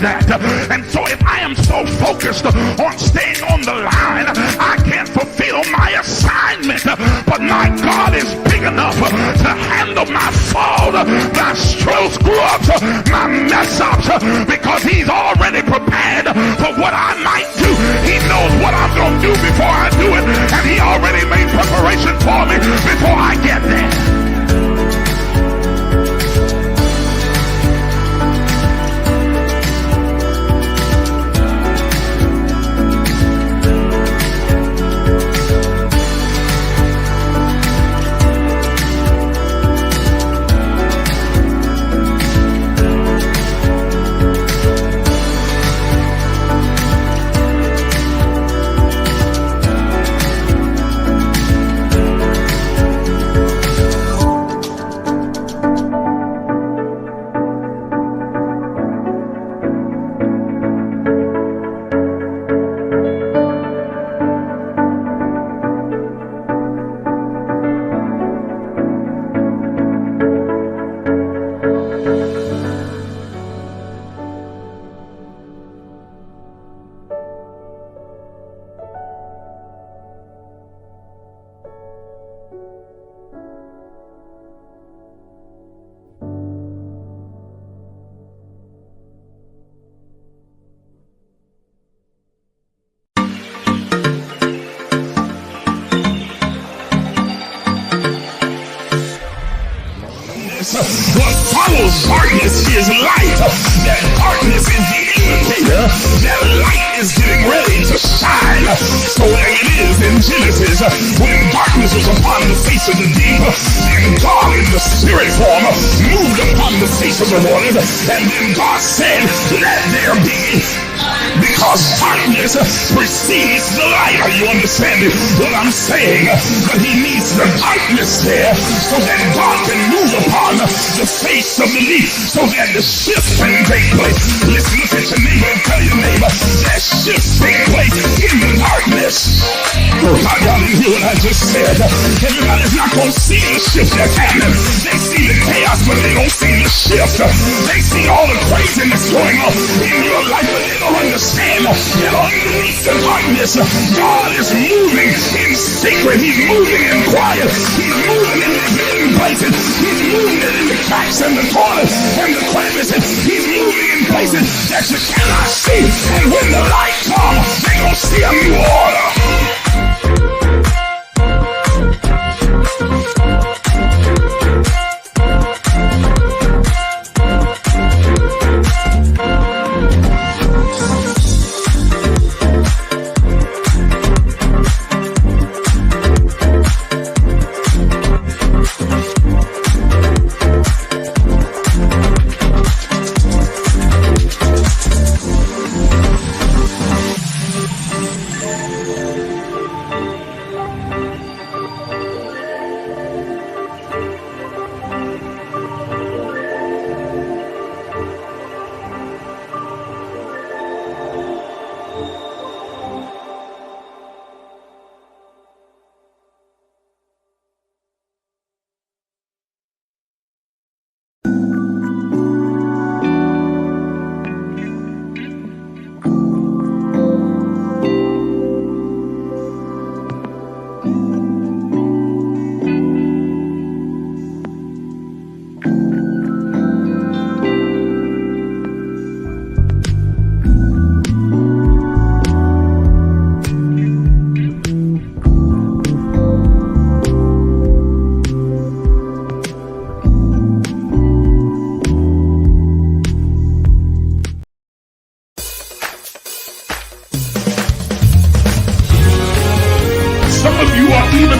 that. And so if I am so focused on staying on the line, I can't fulfill my assignment. But my God is big enough to handle my fault, my strokes, screw-ups, my mess-ups, because he's already prepared for what I might do. He knows what I'm going to do before I do it, and he already made preparation for me before I get there. What follows darkness is light. That darkness is the indicator that light is getting ready to shine. So there it is in Genesis, when darkness was upon the face of the deep, and God in the spirit form moved upon the face of the waters, and then God said, let there be. Because darkness precedes the light. Are you understanding what I'm saying? But he needs the darkness there so that God can move upon the face of the deep, so that the shift can take place. Listen, look at your neighbor and tell your neighbor that shift take place in the darkness. Oh God, y'all didn't hear what I just said. Everybody's not going to see the shift that's happening. They see the chaos, but they don't see the shift. They see all the craziness going on in your life, but they don't understand that underneath the darkness, God is moving in secret. He's moving in quiet. He's moving in the hidden places. He's moving in the cracks and the corners and the crevices. He's moving in places that you cannot see. And when the light comes, they're going to see a new order.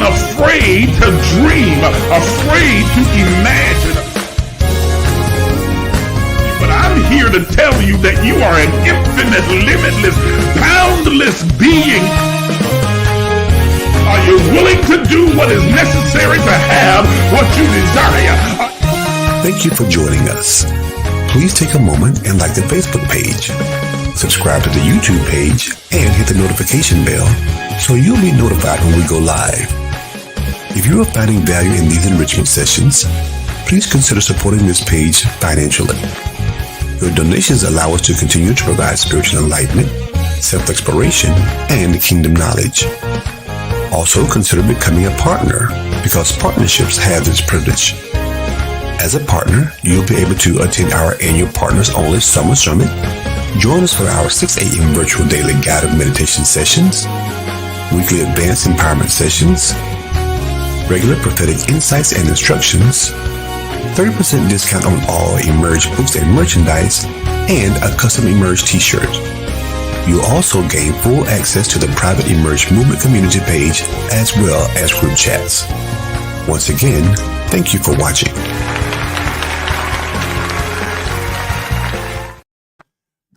Afraid to dream, afraid to imagine. But I'm here to tell you that you are an infinite, limitless, boundless being. Are you willing to do what is necessary to have what you desire? Thank you for joining us. Please take a moment and like the Facebook page. Subscribe to the YouTube page and hit the notification bell so you'll be notified when we go live. If you are finding value in these enrichment sessions, please consider supporting this page financially. Your donations allow us to continue to provide spiritual enlightenment, self-exploration, and kingdom knowledge. Also, consider becoming a partner because partnerships have this privilege. As a partner, you'll be able to attend our annual Partners Only Summer Summit, join us for our 6 a.m. virtual daily guided meditation sessions, weekly advanced empowerment sessions, regular prophetic insights and instructions, 30% discount on all Emerge books and merchandise, and a custom Emerge t-shirt. You'll also gain full access to the private Emerge Movement community page as well as group chats. Once again, thank you for watching.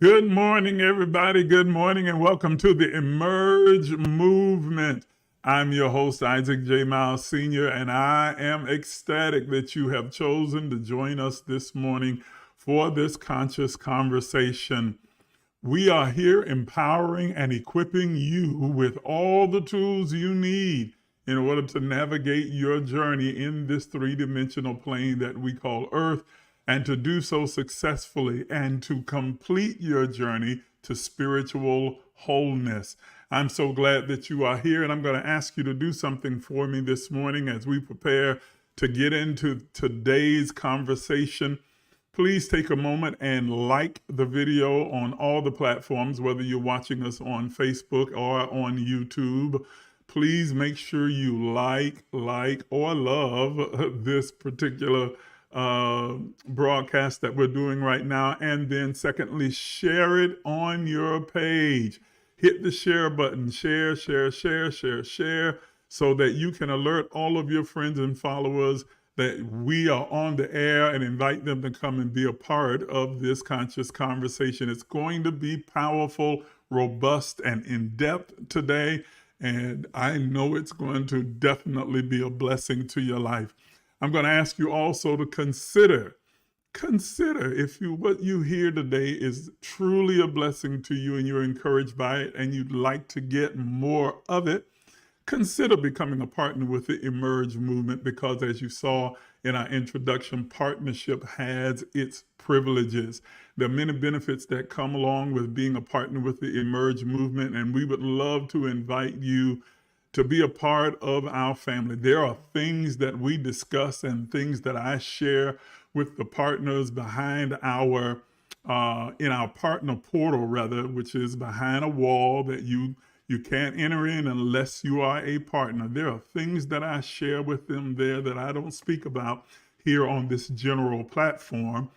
Good morning, everybody. Good morning, and welcome to the Emerge Movement. I'm your host, Isaac J. Miles Sr., and I am ecstatic that you have chosen to join us this morning for this conscious conversation. We are here empowering and equipping you with all the tools you need in order to navigate your journey in this three-dimensional plane that we call Earth, and to do so successfully and to complete your journey to spiritual wholeness. I'm so glad that you are here, and I'm going to ask you to do something for me this morning as we prepare to get into today's conversation. Please take a moment and like the video on all the platforms, whether you're watching us on Facebook or on YouTube. Please make sure you like or love this particular broadcast that we're doing right now. And then secondly, share it on your page. Hit the share button, share, so that you can alert all of your friends and followers that we are on the air and invite them to come and be a part of this conscious conversation. It's going to be powerful, robust, and in-depth today. And I know it's going to definitely be a blessing to your life. I'm going to ask you also to consider if what you hear today is truly a blessing to you and you're encouraged by it and you'd like to get more of it, consider becoming a partner with the Emerge movement, because as you saw in our introduction, partnership has its privileges. There are many benefits that come along with being a partner with the Emerge movement, and we would love to invite you to be a part of our family. There are things that we discuss and things that I share with the partners behind our, in our partner portal rather, which is behind a wall that you can't enter in unless you are a partner. There are things that I share with them there that I don't speak about here on this general platform.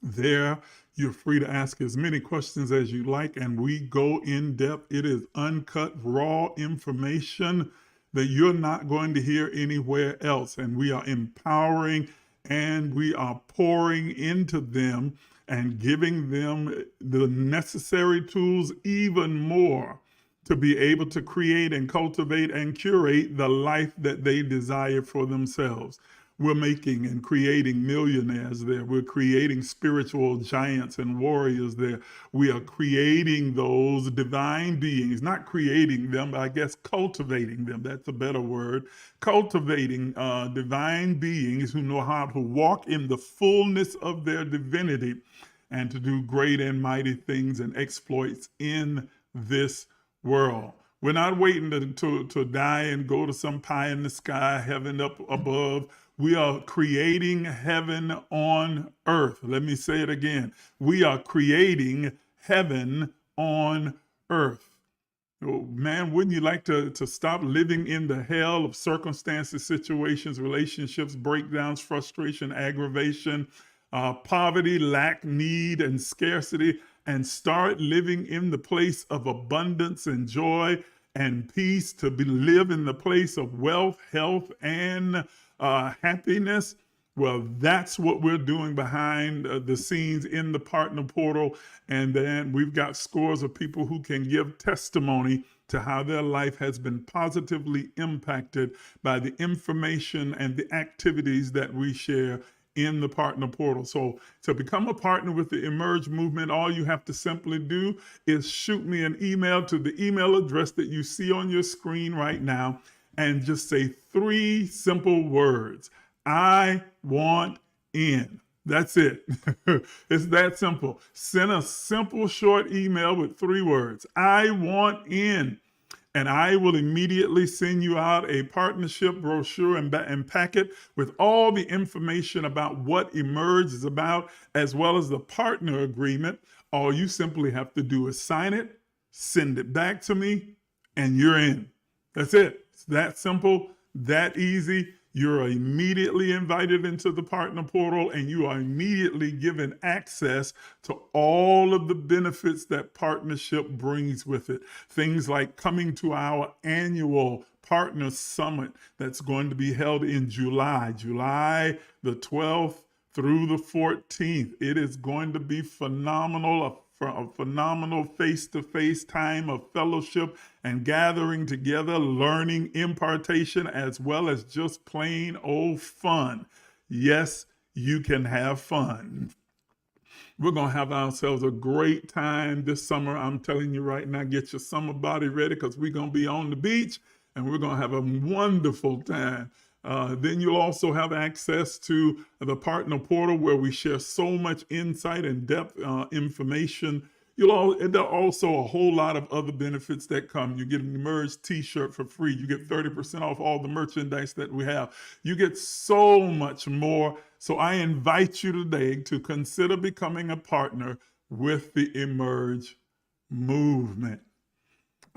There, you're free to ask as many questions as you like, and we go in depth. It is uncut, raw information that you're not going to hear anywhere else. And we are empowering and we are pouring into them and giving them the necessary tools, even more, to be able to create and cultivate and curate the life that they desire for themselves. We're making and creating millionaires there. We're creating spiritual giants and warriors there. We are creating those divine beings, not creating them, but I guess cultivating them. That's a better word. Cultivating divine beings who know how to walk in the fullness of their divinity and to do great and mighty things and exploits in this world. We're not waiting to die and go to some pie in the sky, heaven up above. We are creating heaven on earth. Let me say it again. We are creating heaven on earth. Oh, man, wouldn't you like to stop living in the hell of circumstances, situations, relationships, breakdowns, frustration, aggravation, poverty, lack, need, and scarcity, and start living in the place of abundance and joy and peace, to live in the place of wealth, health, and happiness? Well, that's what we're doing behind the scenes in the partner portal. And then we've got scores of people who can give testimony to how their life has been positively impacted by the information and the activities that we share in the partner portal. So to become a partner with the Emerge movement, all you have to simply do is shoot me an email to the email address that you see on your screen right now, and just say 3 simple words: I want in. That's it. It's that simple. Send a simple short email with 3 words. I want in. And I will immediately send you out a partnership brochure and packet with all the information about what Emerge is about, as well as the partner agreement. All you simply have to do is sign it, send it back to me, and you're in. That's it. It's that simple, that easy. You're immediately invited into the partner portal, and you are immediately given access to all of the benefits that partnership brings with it. Things like coming to our annual partner summit that's going to be held in July the 12th through the 14th. It is going to be phenomenal, a phenomenal face-to-face time of fellowship and gathering together, learning, impartation, as well as just plain old fun. Yes, you can have fun. We're going to have ourselves a great time this summer. I'm telling you right now, get your summer body ready, because we're going to be on the beach and we're going to have a wonderful time. Then you'll also have access to the partner portal, where we share so much insight and depth information. There's also a whole lot of other benefits that come. You get an Emerge t-shirt for free. You get 30% off all the merchandise that we have. You get so much more. So I invite you today to consider becoming a partner with the Emerge movement.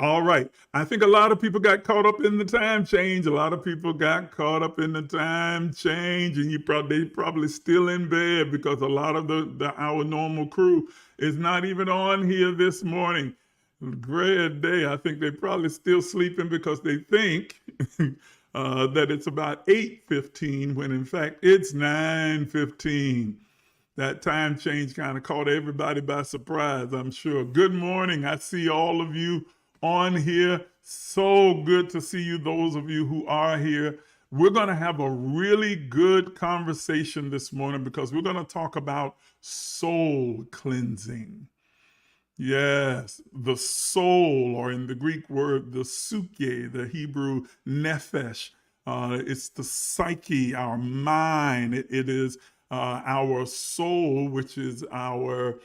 All right. I think a lot of people got caught up in the time change. A lot of people got caught up in the time change, and they probably still in bed, because a lot of our normal crew is not even on here this morning. Great day. I think they're probably still sleeping, because they think that it's about 8:15 when in fact it's 9:15. That time change kind of caught everybody by surprise, I'm sure. Good morning. I see all of you on here. So good to see you, those of you who are here. We're going to have a really good conversation this morning, because we're going to talk about soul cleansing. Yes, the soul, or in the Greek word, the psyche, the Hebrew nephesh. It's the psyche, our mind. It is our soul, which is our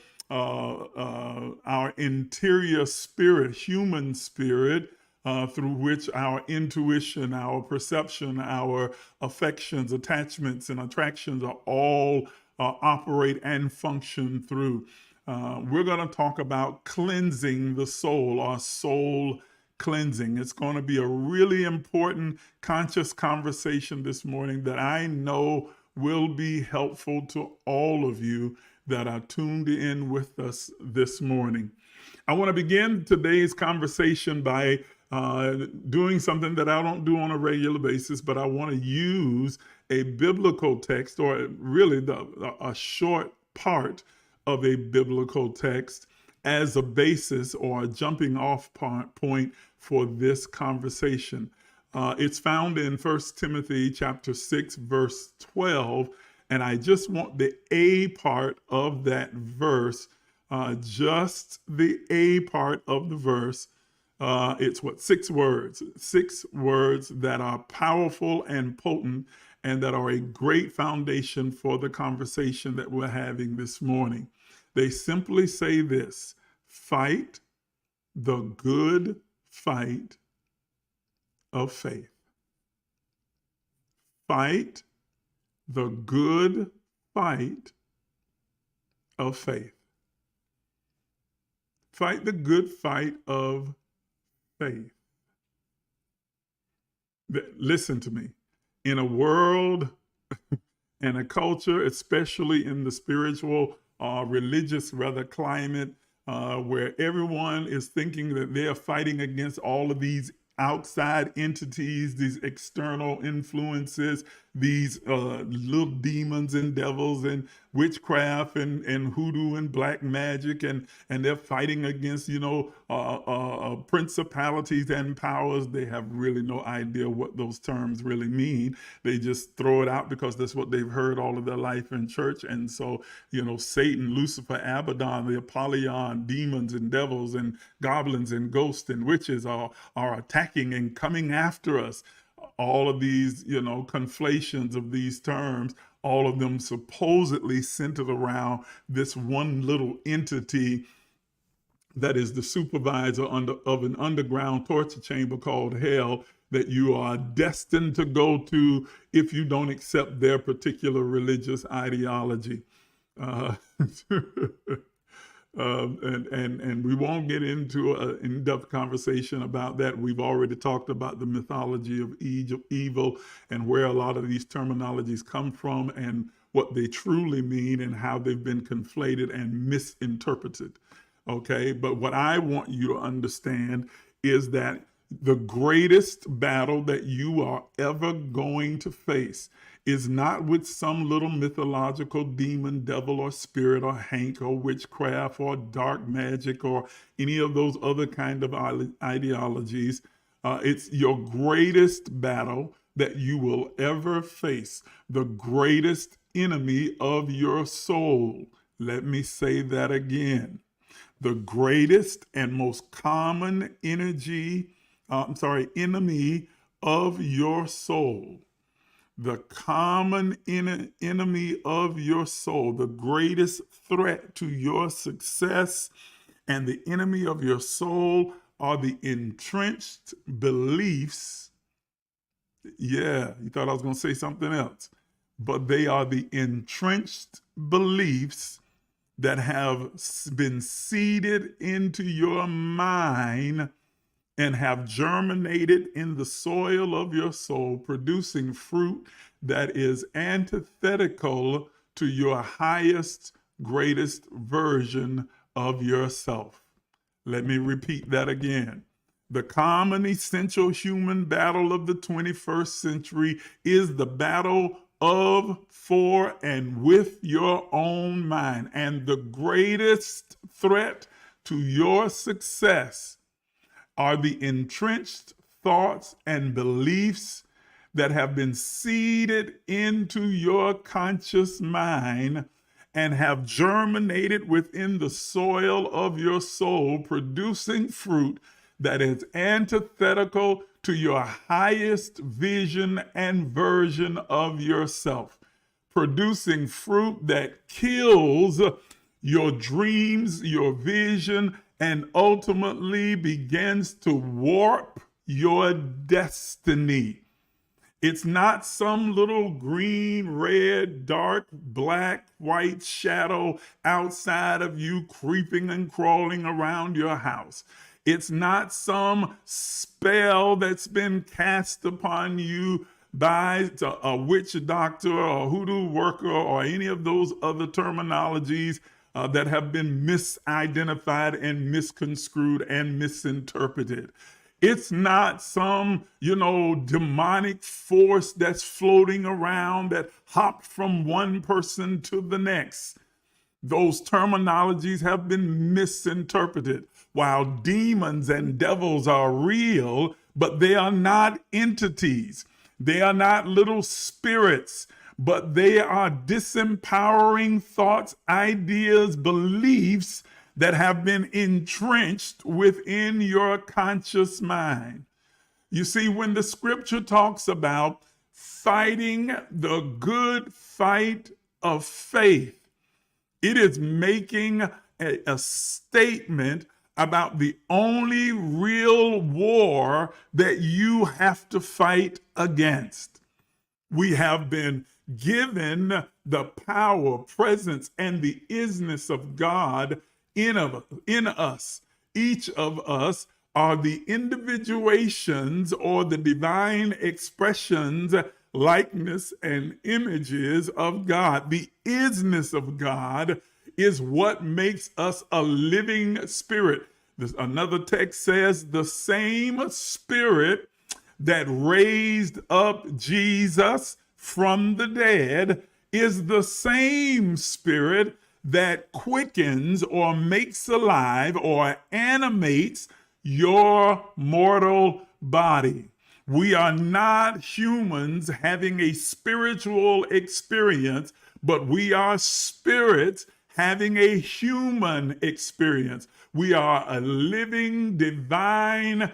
interior spirit, human spirit, through which our intuition, our perception, our affections, attachments, and attractions are all operate and function through. We're going to talk about cleansing the soul, or soul cleansing. It's going to be a really important conscious conversation this morning that I know will be helpful to all of you that are tuned in with us this morning. I want to begin today's conversation by doing something that I don't do on a regular basis, but I want to use a biblical text, or really a short part of a biblical text, as a basis or a jumping off point for this conversation. It's found in 1 Timothy chapter 6, verse 12. And I just want the A part of that verse, just the A part of the verse. It's 6 words, 6 words that are powerful and potent, and that are a great foundation for the conversation that we're having this morning. They simply say this: fight the good fight of faith. Fight the good fight of faith. Fight the good fight of faith. Listen to me. In a world and a culture, especially in the spiritual, religious climate, where everyone is thinking that they are fighting against all of these outside entities, these external influences, these little demons and devils and witchcraft and hoodoo and black magic, and they're fighting against, principalities and powers. They have really no idea what those terms really mean. They just throw it out because that's what they've heard all of their life in church. And so, Satan, Lucifer, Abaddon, the Apollyon, demons and devils and goblins and ghosts and witches are attacking and coming after us. All of these, conflations of these terms all of them supposedly centered around this one little entity that is the supervisor of an underground torture chamber called hell, that you are destined to go to if you don't accept their particular religious ideology. Uh, and we won't get into an in-depth conversation about that. We've already talked about the mythology of evil and where a lot of these terminologies come from and what they truly mean and how they've been conflated and misinterpreted. Okay, but what I want you to understand is that the greatest battle that you are ever going to face is not with some little mythological demon, devil, or spirit, or Hank, or witchcraft, or dark magic, or any of those other kind of ideologies. It's your greatest battle that you will ever face, the greatest enemy of your soul. Let me say that again. The greatest and most common enemy of your soul. The common enemy of your soul, the greatest threat to your success and the enemy of your soul are the entrenched beliefs. Yeah, you thought I was going to say something else, but they are the entrenched beliefs that have been seeded into your mind and have germinated in the soil of your soul, producing fruit that is antithetical to your highest, greatest version of yourself. Let me repeat that again. The common essential human battle of the 21st century is the battle of, for, and with your own mind. And the greatest threat to your success are the entrenched thoughts and beliefs that have been seeded into your conscious mind and have germinated within the soil of your soul, producing fruit that is antithetical to your highest vision and version of yourself, producing fruit that kills your dreams, your vision, and ultimately begins to warp your destiny. It's not some little green, red, dark, black, white shadow outside of you creeping and crawling around your house. It's not some spell that's been cast upon you by a witch doctor or hoodoo worker or any of those other terminologies that have been misidentified and misconstrued and misinterpreted. It's not some, demonic force that's floating around that hopped from one person to the next. Those terminologies have been misinterpreted. While demons and devils are real, but they are not entities. They are not little spirits, but they are disempowering thoughts, ideas, beliefs that have been entrenched within your conscious mind. You see, when the scripture talks about fighting the good fight of faith, it is making a statement about the only real war that you have to fight against. We have been given the power, presence, and the isness of God in us. Each of us are the individuations or the divine expressions, likeness, and images of God. The isness of God is what makes us a living spirit. Another text says the same spirit that raised up Jesus from the dead is the same spirit that quickens or makes alive or animates your mortal body. We are not humans having a spiritual experience, but we are spirits having a human experience. We are a living, divine,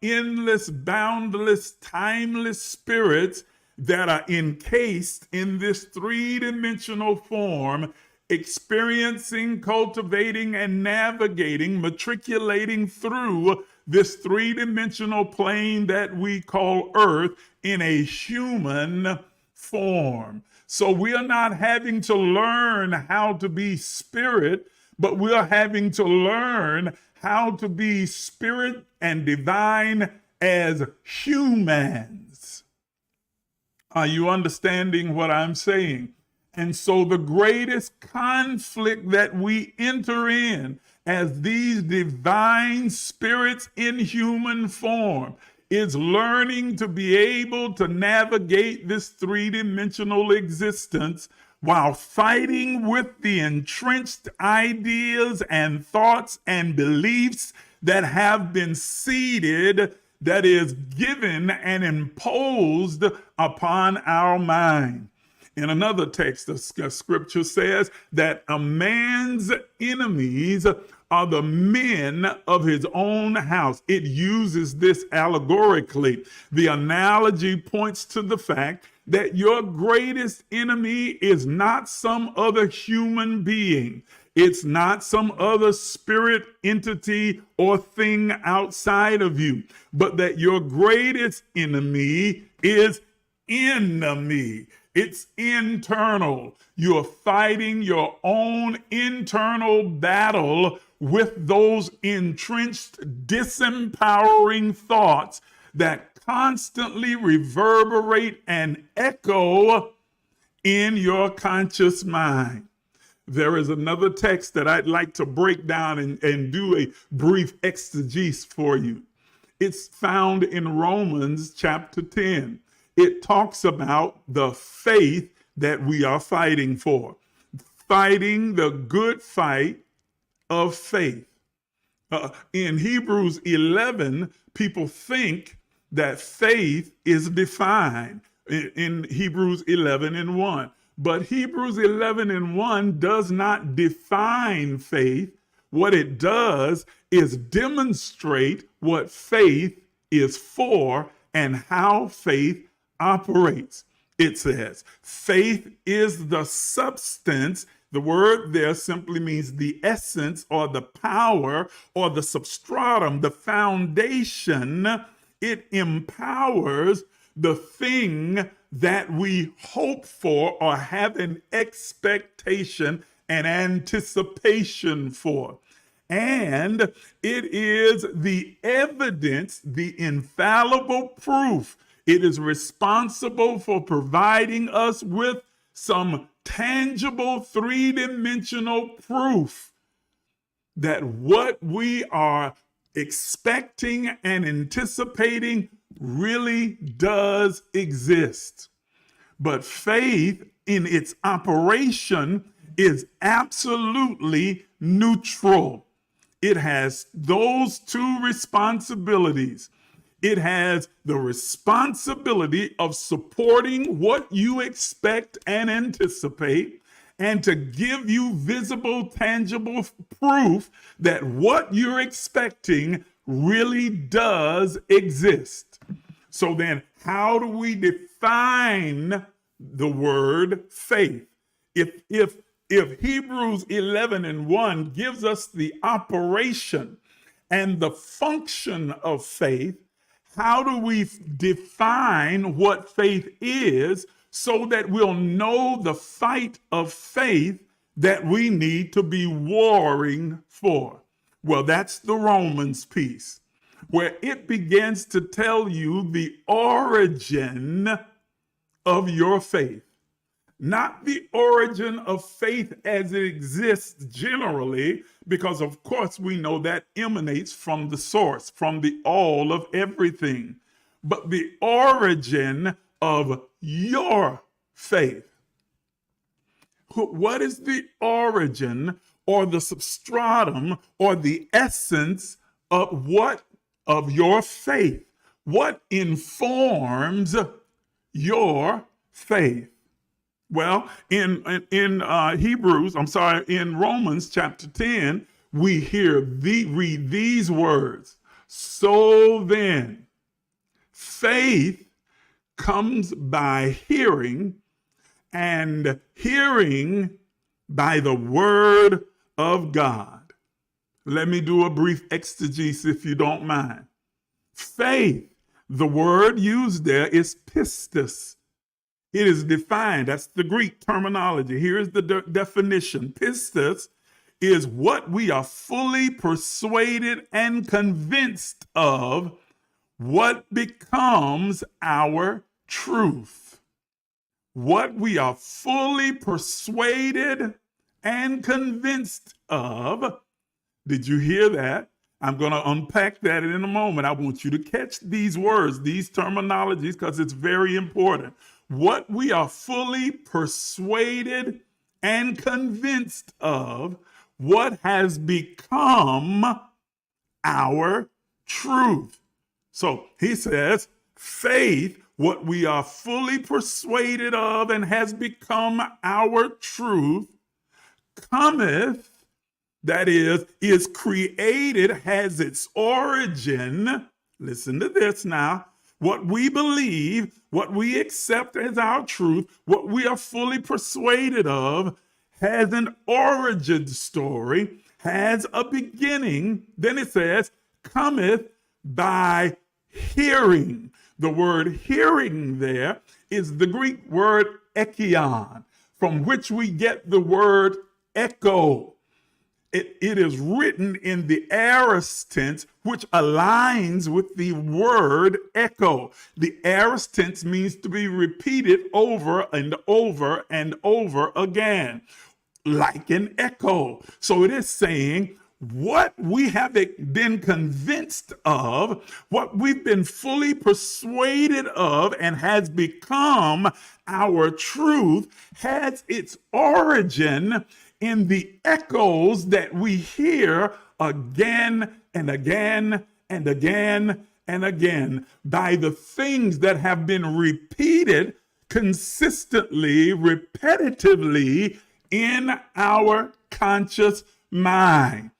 endless, boundless, timeless spirits that are encased in this three-dimensional form, experiencing, cultivating, and navigating, matriculating through this three-dimensional plane that we call Earth in a human form. So we are not having to learn how to be spirit, but we are having to learn how to be spirit and divine as humans. Are you understanding what I'm saying? And so the greatest conflict that we enter in as these divine spirits in human form is learning to be able to navigate this three-dimensional existence while fighting with the entrenched ideas and thoughts and beliefs that have been seeded, that is given and imposed upon our mind. In another text, the scripture says that a man's enemies are the men of his own house. It uses this allegorically. The analogy points to the fact that your greatest enemy is not some other human being. It's not some other spirit, entity, or thing outside of you, but that your greatest enemy is enemy. It's internal. You're fighting your own internal battle with those entrenched, disempowering thoughts that constantly reverberate and echo in your conscious mind. There is another text that I'd like to break down and do a brief exegesis for you. It's found in Romans chapter 10. It talks about the faith that we are fighting for, fighting the good fight of faith. In Hebrews 11, people think that faith is defined in Hebrews 11:1. But Hebrews 11:1 does not define faith. What it does is demonstrate what faith is for and how faith operates. It says, faith is the substance. The word there simply means the essence or the power or the substratum, the foundation. It empowers the thing that we hope for or have an expectation and anticipation for. And it is the evidence, the infallible proof. It is responsible for providing us with some tangible three-dimensional proof that what we are expecting and anticipating really does exist. But faith in its operation is absolutely neutral. It has those two responsibilities. It has the responsibility of supporting what you expect and anticipate, and to give you visible, tangible proof that what you're expecting really does exist. So then, how do we define the word faith? If Hebrews 11:1 gives us the operation and the function of faith, how do we define what faith is so that we'll know the fight of faith that we need to be warring for? Well, that's the Romans piece, where it begins to tell you the origin of your faith. Not the origin of faith as it exists generally, because of course we know that emanates from the source, from the all of everything, but the origin of your faith. What is the origin or the substratum or the essence of your faith? What informs your faith? Well, in Romans chapter 10, we read these words. So then, faith comes by hearing, and hearing by the word of God. Let me do a brief exegesis if you don't mind. Faith, the word used there is pistis. It is defined, that's the Greek terminology. Here is the definition. Pistis is what we are fully persuaded and convinced of, what becomes our truth. What we are fully persuaded and convinced of. Did you hear that? I'm going to unpack that in a moment. I want you to catch these words, these terminologies, because it's very important. What we are fully persuaded and convinced of, what has become our truth. So he says, faith, what we are fully persuaded of and has become our truth, cometh, that is created, has its origin. Listen to this now. What we believe, what we accept as our truth, what we are fully persuaded of, has an origin story, has a beginning. Then it says, cometh by hearing. The word hearing there is the Greek word ekion, from which we get the word echo. It is written in the aorist tense, which aligns with the word echo. The aorist tense means to be repeated over and over and over again, like an echo. So it is saying, what we have been convinced of, what we've been fully persuaded of and has become our truth, has its origin in the echoes that we hear again and again and again and again, by the things that have been repeated consistently, repetitively in our conscious mind.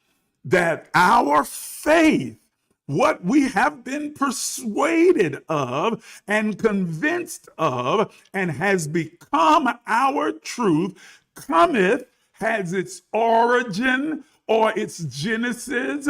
That our faith, what we have been persuaded of and convinced of and has become our truth, cometh, has its origin or its genesis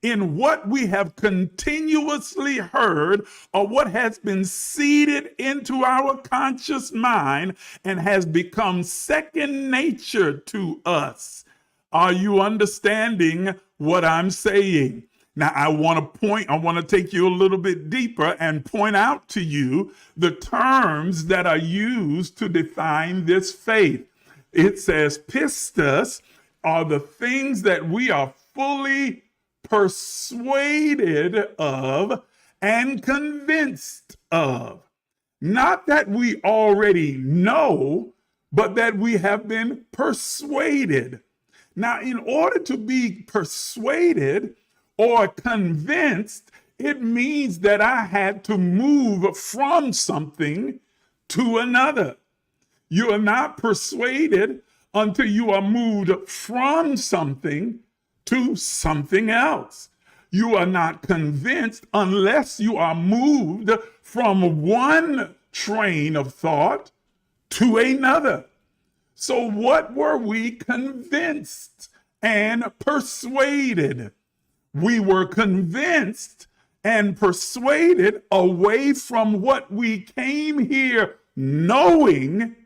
in what we have continuously heard, or what has been seeded into our conscious mind and has become second nature to us. Are you understanding what I'm saying? Now, I want to take you a little bit deeper and point out to you the terms that are used to define this faith. It says pistis are the things that we are fully persuaded of and convinced of. Not that we already know, but that we have been persuaded. Now, in order to be persuaded or convinced, it means that I had to move from something to another. You are not persuaded until you are moved from something to something else. You are not convinced unless you are moved from one train of thought to another. So what were we convinced and persuaded? We were convinced and persuaded away from what we came here knowing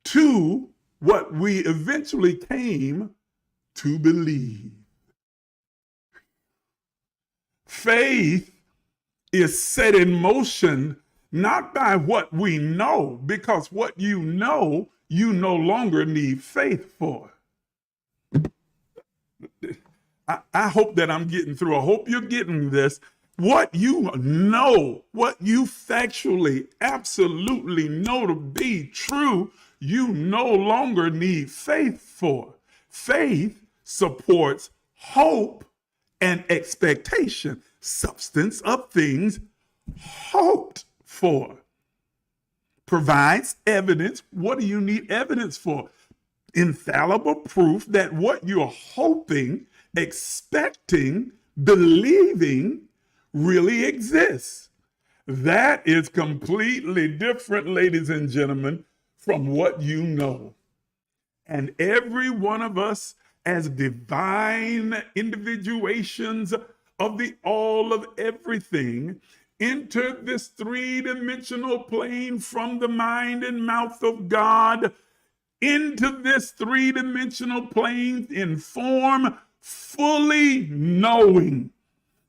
to what we eventually came to believe. Faith is set in motion not by what we know, because what you know, you no longer need faith for. I hope that I'm getting through. I hope you're getting this. What you know, what you factually, absolutely know to be true, you no longer need faith for. Faith supports hope and expectation, substance of things hoped for. Provides evidence. What do you need evidence for? Infallible proof that what you're hoping, expecting, believing really exists. That is completely different, ladies and gentlemen, from what you know. And every one of us, as divine individuations of the all of everything, entered this three-dimensional plane from the mind and mouth of God into this three-dimensional plane in form, fully knowing.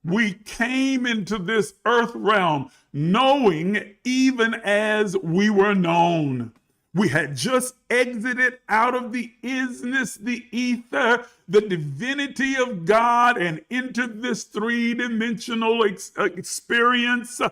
We came into this earth realm knowing even as we were known. We had just exited out of the isness, the ether, the divinity of God, and entered this three-dimensional experience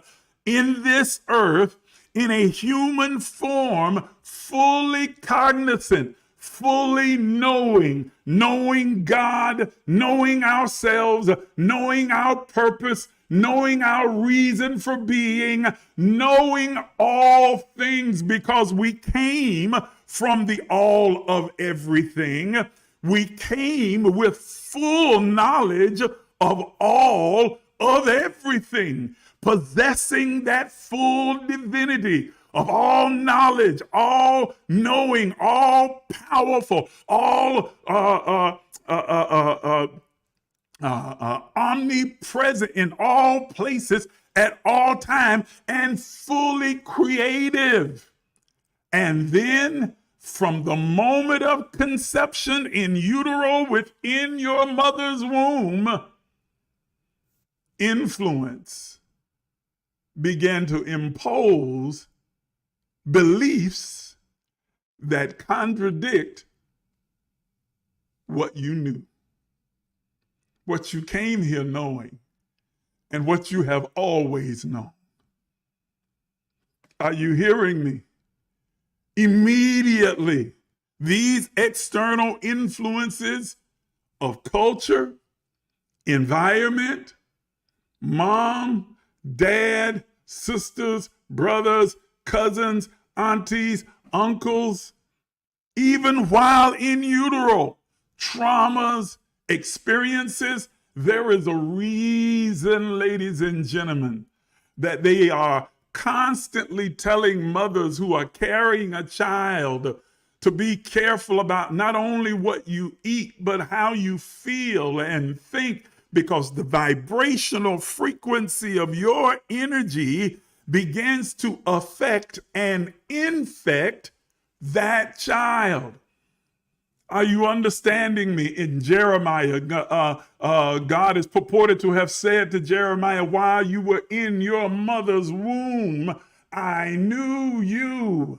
in this earth in a human form, fully cognizant, fully knowing God, knowing ourselves, knowing our purpose, knowing our reason for being, knowing all things, because we came from the all of everything. We came with full knowledge of all of everything, possessing that full divinity of all knowledge, all knowing, all powerful, all omnipresent in all places at all time, and fully creative. And then from the moment of conception in utero within your mother's womb, influence began to impose beliefs that contradict what you knew, what you came here knowing, and what you have always known. Are you hearing me? Immediately, these external influences of culture, environment, mom, dad, sisters, brothers, cousins, aunties, uncles, even while in utero, traumas, experiences, there is a reason, ladies and gentlemen, that they are constantly telling mothers who are carrying a child to be careful about not only what you eat, but how you feel and think, because the vibrational frequency of your energy begins to affect and infect that child. Are you understanding me? In Jeremiah, God is purported to have said to Jeremiah, while you were in your mother's womb, I knew you.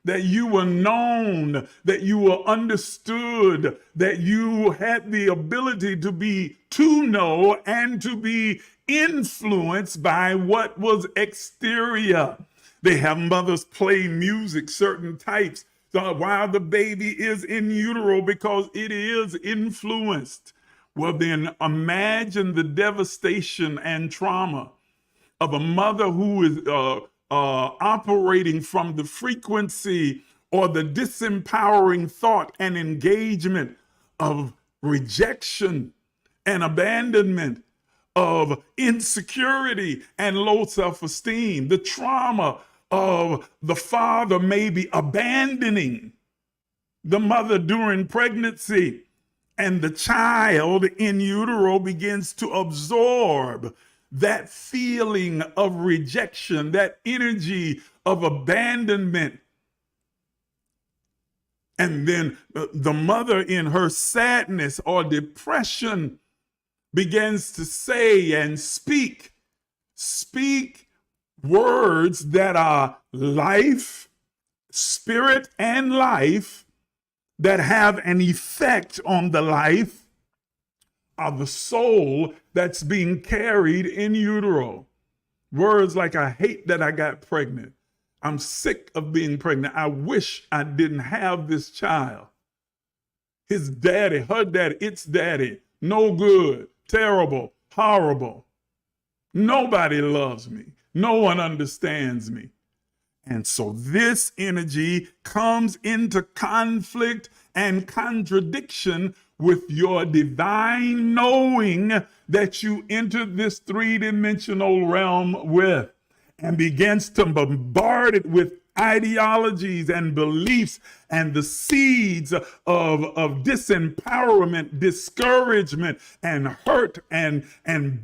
That you were known, that you were understood, that you had the ability to know and to be influenced by what was exterior. They have mothers play music, certain types, while the baby is in utero because it is influenced. Well, then imagine the devastation and trauma of a mother who is operating from the frequency or the disempowering thought and engagement of rejection and abandonment, of insecurity and low self-esteem, the trauma of the father maybe abandoning the mother during pregnancy, and the child in utero begins to absorb that feeling of rejection, that energy of abandonment. And then the mother in her sadness or depression begins to say and speak words that are life, spirit, and life, that have an effect on the life of the soul that's being carried in utero. Words like, I hate that I got pregnant. I'm sick of being pregnant. I wish I didn't have this child. His daddy, her daddy, its daddy, no good, terrible, horrible. Nobody loves me. No one understands me. And so this energy comes into conflict and contradiction with your divine knowing that you entered this three-dimensional realm with. and begins to bombard it with ideologies and beliefs and the seeds of disempowerment, discouragement, and hurt and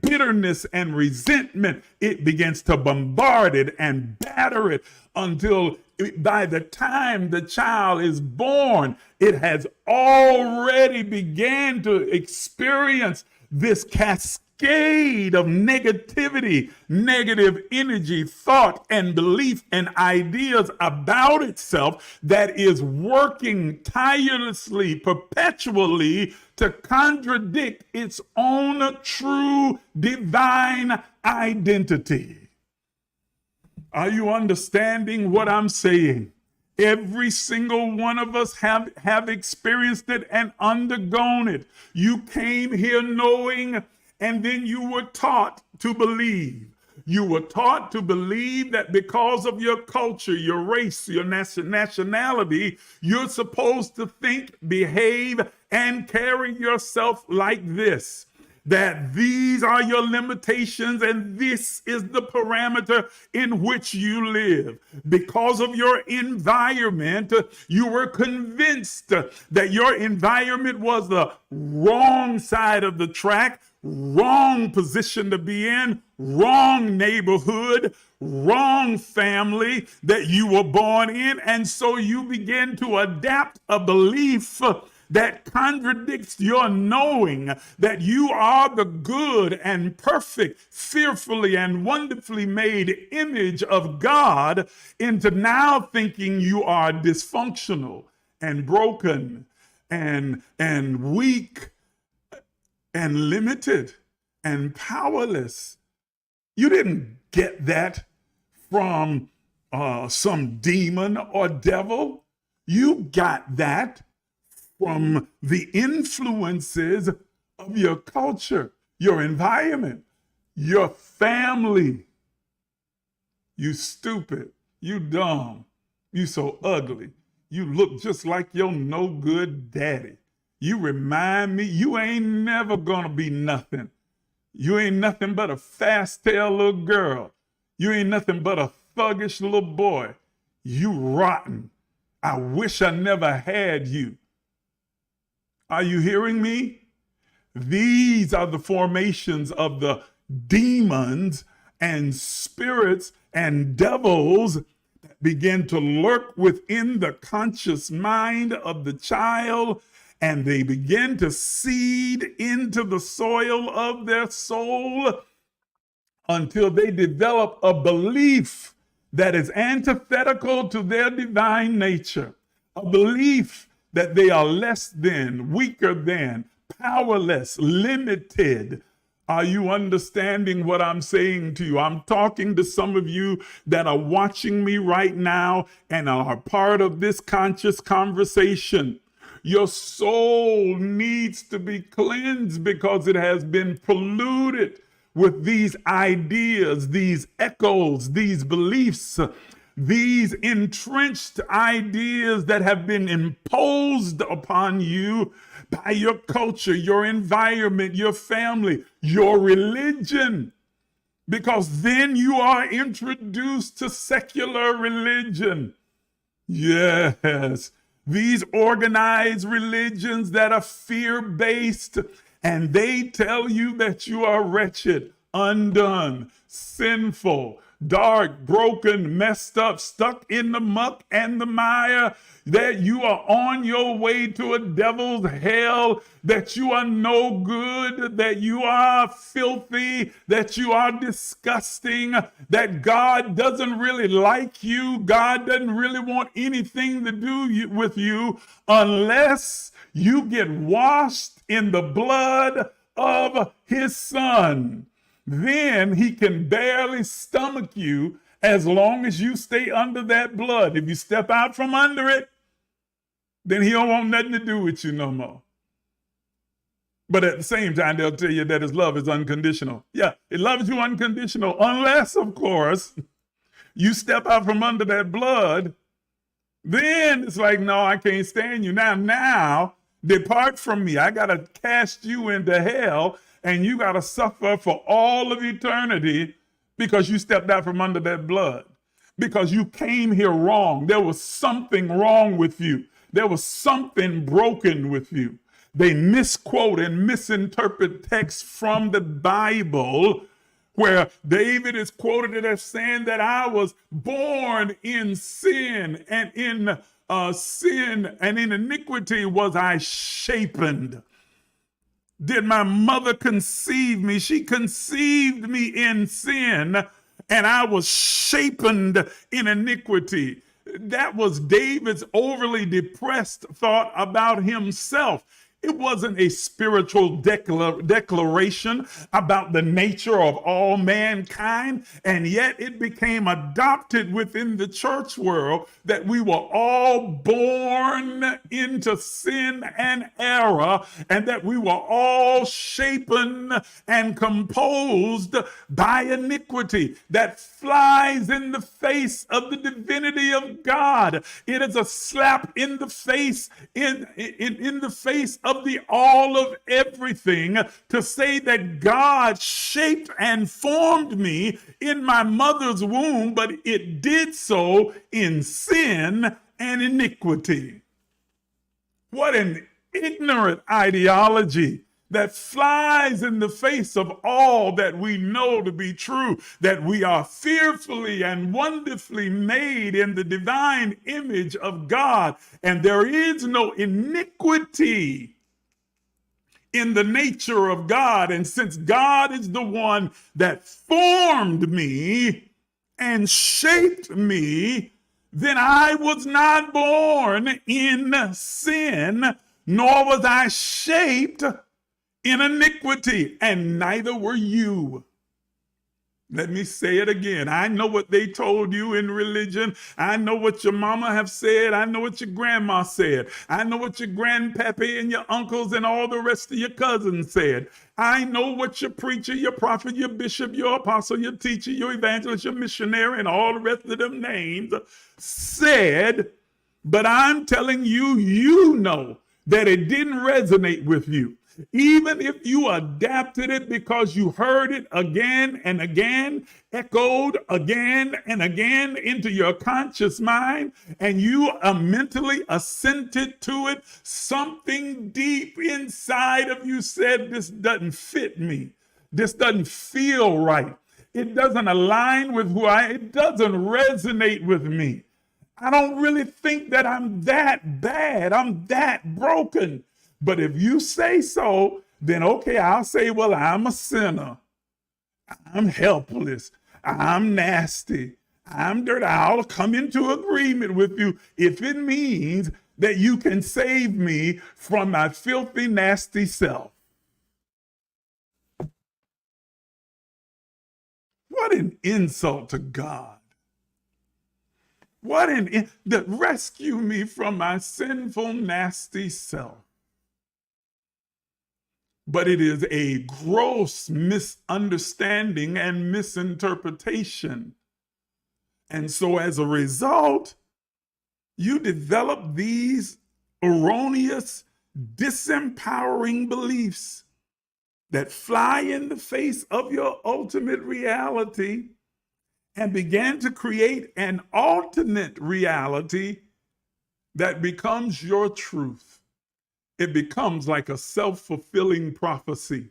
bitterness and resentment. It begins to bombard it and batter it until by the time the child is born, it has already began to experience this cascade of negativity, negative energy, thought, and belief and ideas about itself that is working tirelessly, perpetually to contradict its own true divine identity. Are you understanding what I'm saying? Every single one of us have experienced it and undergone it. You came here knowing, and then you were taught to believe. You were taught to believe that because of your culture, your race, your nationality, you're supposed to think, behave, and carry yourself like this. That these are your limitations and this is the parameter in which you live. Because of your environment, you were convinced that your environment was the wrong side of the track, wrong position to be in, wrong neighborhood, wrong family that you were born in. And so you begin to adapt a belief that contradicts your knowing that you are the good and perfect, fearfully and wonderfully made image of God into now thinking you are dysfunctional and broken and weak and limited and powerless. You didn't get that from some demon or devil. You got that from the influences of your culture, your environment, your family. You stupid, you dumb, you so ugly. You look just like your no good daddy. You remind me, you ain't never gonna be nothing. You ain't nothing but a fast-tailed little girl. You ain't nothing but a thuggish little boy. You rotten. I wish I never had you. Are you hearing me? These are the formations of the demons and spirits and devils that begin to lurk within the conscious mind of the child, and they begin to seed into the soil of their soul until they develop a belief that is antithetical to their divine nature, a belief that they are less than, weaker than, powerless, limited. Are you understanding what I'm saying to you? I'm talking to some of you that are watching me right now and are part of this conscious conversation. Your soul needs to be cleansed because it has been polluted with these ideas, these echoes, these beliefs, these entrenched ideas that have been imposed upon you by your culture, your environment, your family, your religion. Because then you are introduced to secular religion. Yes, these organized religions that are fear-based, and they tell you that you are wretched, undone, sinful, dark, broken, messed up, stuck in the muck and the mire, that you are on your way to a devil's hell, that you are no good, that you are filthy, that you are disgusting, that God doesn't really like you, God doesn't really want anything to do with you unless you get washed in the blood of his son. Then he can barely stomach you as long as you stay under that blood. If you step out from under it, then he don't want nothing to do with you no more. But at the same time, they'll tell you that his love is unconditional. Yeah, he loves you unconditional, unless, of course, you step out from under that blood. Then it's like, no, I can't stand you. Now, depart from me. I got to cast you into hell, and you got to suffer for all of eternity because you stepped out from under that blood, because you came here wrong. There was something wrong with you. There was something broken with you. They misquote and misinterpret texts from the Bible where David is quoted as saying that I was born in sin, and in sin and in iniquity was I shapen. Did my mother conceive me? She conceived me in sin, and I was shapen in iniquity. That was David's overly depressed thought about himself. It wasn't a spiritual declaration about the nature of all mankind, and yet it became adopted within the church world that we were all born into sin and error, and that we were all shapen and composed by iniquity that flies in the face of the divinity of God. It is a slap in the face, in the face of the all of everything, to say that God shaped and formed me in my mother's womb, but it did so in sin and iniquity. What an ignorant ideology that flies in the face of all that we know to be true, that we are fearfully and wonderfully made in the divine image of God, and there is no iniquity in the nature of God. And since God is the one that formed me and shaped me, then I was not born in sin, nor was I shaped in iniquity, and neither were you. Let me say it again. I know what they told you in religion. I know what your mama have said. I know what your grandma said. I know what your grandpappy and your uncles and all the rest of your cousins said. I know what your preacher, your prophet, your bishop, your apostle, your teacher, your evangelist, your missionary, and all the rest of them names said. But I'm telling you, you know that it didn't resonate with you. Even if you adapted it because you heard it again and again, echoed again and again into your conscious mind, and you mentally assented to it, something deep inside of you said, this doesn't fit me. This doesn't feel right. It doesn't align with it doesn't resonate with me. I don't really think that I'm that bad. I'm that broken. But if you say so, then okay, I'll say, well, I'm a sinner. I'm helpless. I'm nasty. I'm dirty. I'll come into agreement with you if it means that you can save me from my filthy, nasty self. What an insult to God. That rescue me from my sinful, nasty self. But it is a gross misunderstanding and misinterpretation. And so as a result, you develop these erroneous, disempowering beliefs that fly in the face of your ultimate reality and began to create an alternate reality that becomes your truth. It becomes like a self-fulfilling prophecy.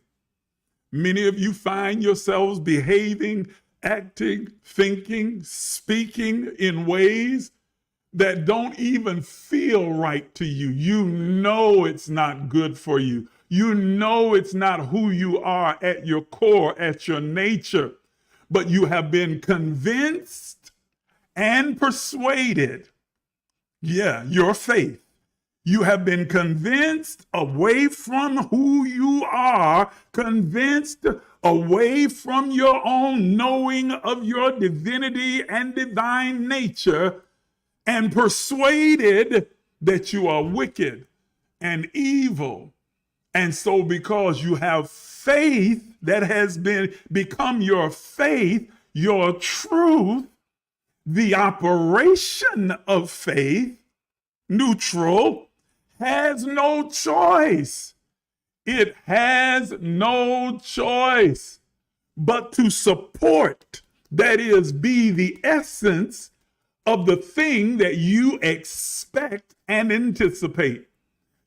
Many of you find yourselves behaving, acting, thinking, speaking in ways that don't even feel right to you. You know it's not good for you. You know it's not who you are at your core, at your nature. But you have been convinced and persuaded. Yeah, your faith. You have been convinced away from who you are, convinced away from your own knowing of your divinity and divine nature, and persuaded that you are wicked and evil. And so because you have faith that has become your faith, your truth, the operation of faith, neutral, has no choice. It has no choice but to support That is, be the essence of the thing that you expect and anticipate.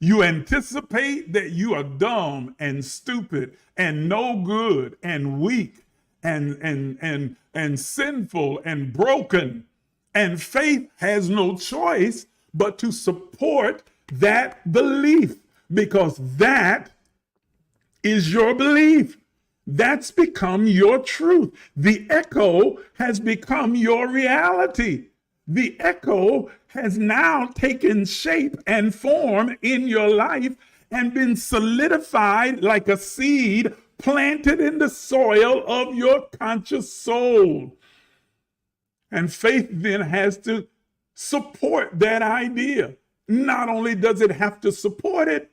You anticipate that you are dumb and stupid and no good and weak and sinful and broken. And faith has no choice but to support that belief, because that is your belief. That's become your truth. The echo has become your reality. The echo has now taken shape and form in your life and been solidified like a seed planted in the soil of your conscious soul. And faith then has to support that idea. Not only does it have to support it,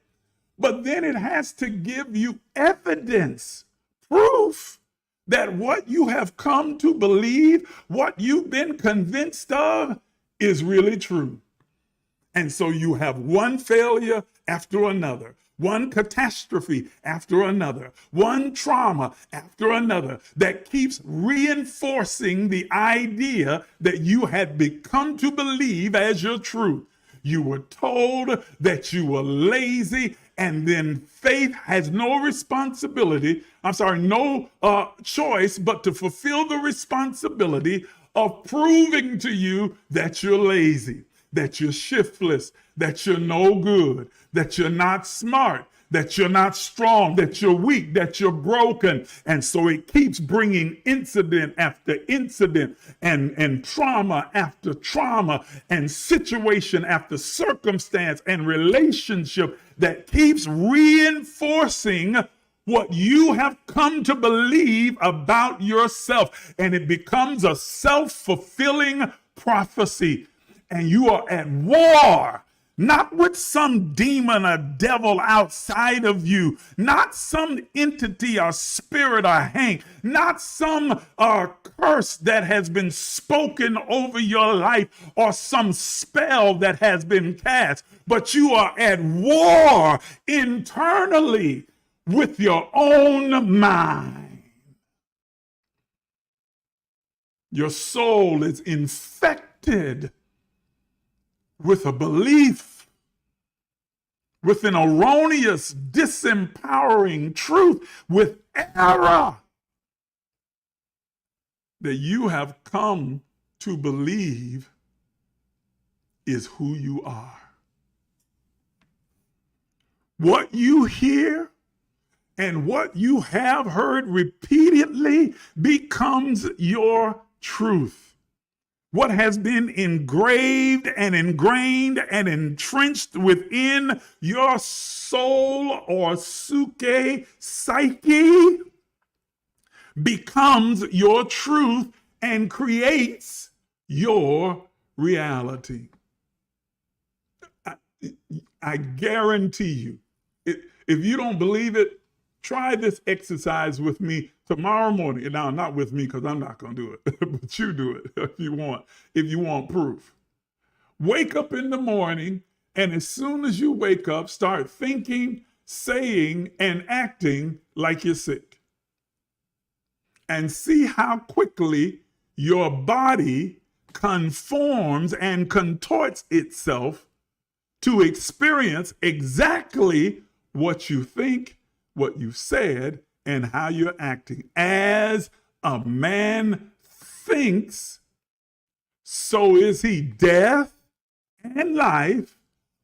but then it has to give you evidence, proof that what you have come to believe, what you've been convinced of, is really true. And so you have one failure after another, one catastrophe after another, one trauma after another that keeps reinforcing the idea that you had become to believe as your truth. You were told that you were lazy, and then faith has no choice but to fulfill the responsibility of proving to you that you're lazy, that you're shiftless, that you're no good, that you're not smart, that you're not strong, that you're weak, that you're broken. And so it keeps bringing incident after incident and trauma after trauma and situation after circumstance and relationship that keeps reinforcing what you have come to believe about yourself. And it becomes a self-fulfilling prophecy. And you are at war, not with some demon or devil outside of you, not some entity or spirit or Hank, not some curse that has been spoken over your life or some spell that has been cast, but you are at war internally with your own mind. Your soul is infected with a belief, with an erroneous, disempowering truth, with error that you have come to believe is who you are. What you hear and what you have heard repeatedly becomes your truth. What has been engraved and ingrained and entrenched within your soul or psyche becomes your truth and creates your reality. I guarantee you, if you don't believe it, try this exercise with me tomorrow morning. Now, not with me, because I'm not going to do it, but you do it if you want proof. Wake up in the morning, and as soon as you wake up, start thinking, saying, and acting like you're sick. And see how quickly your body conforms and contorts itself to experience exactly what you think, what you said, and how you're acting. As a man thinks, so is he. Death and life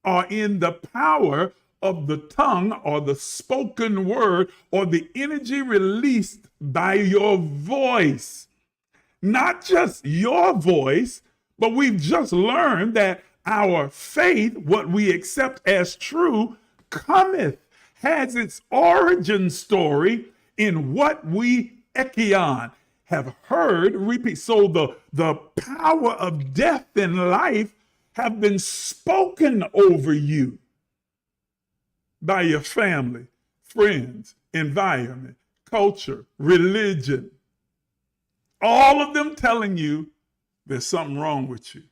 are in the power of the tongue or the spoken word or the energy released by your voice. Not just your voice, but we've just learned that our faith, what we accept as true, has its origin story in what we have heard repeat. So the power of death and life have been spoken over you by your family, friends, environment, culture, religion. All of them telling you there's something wrong with you.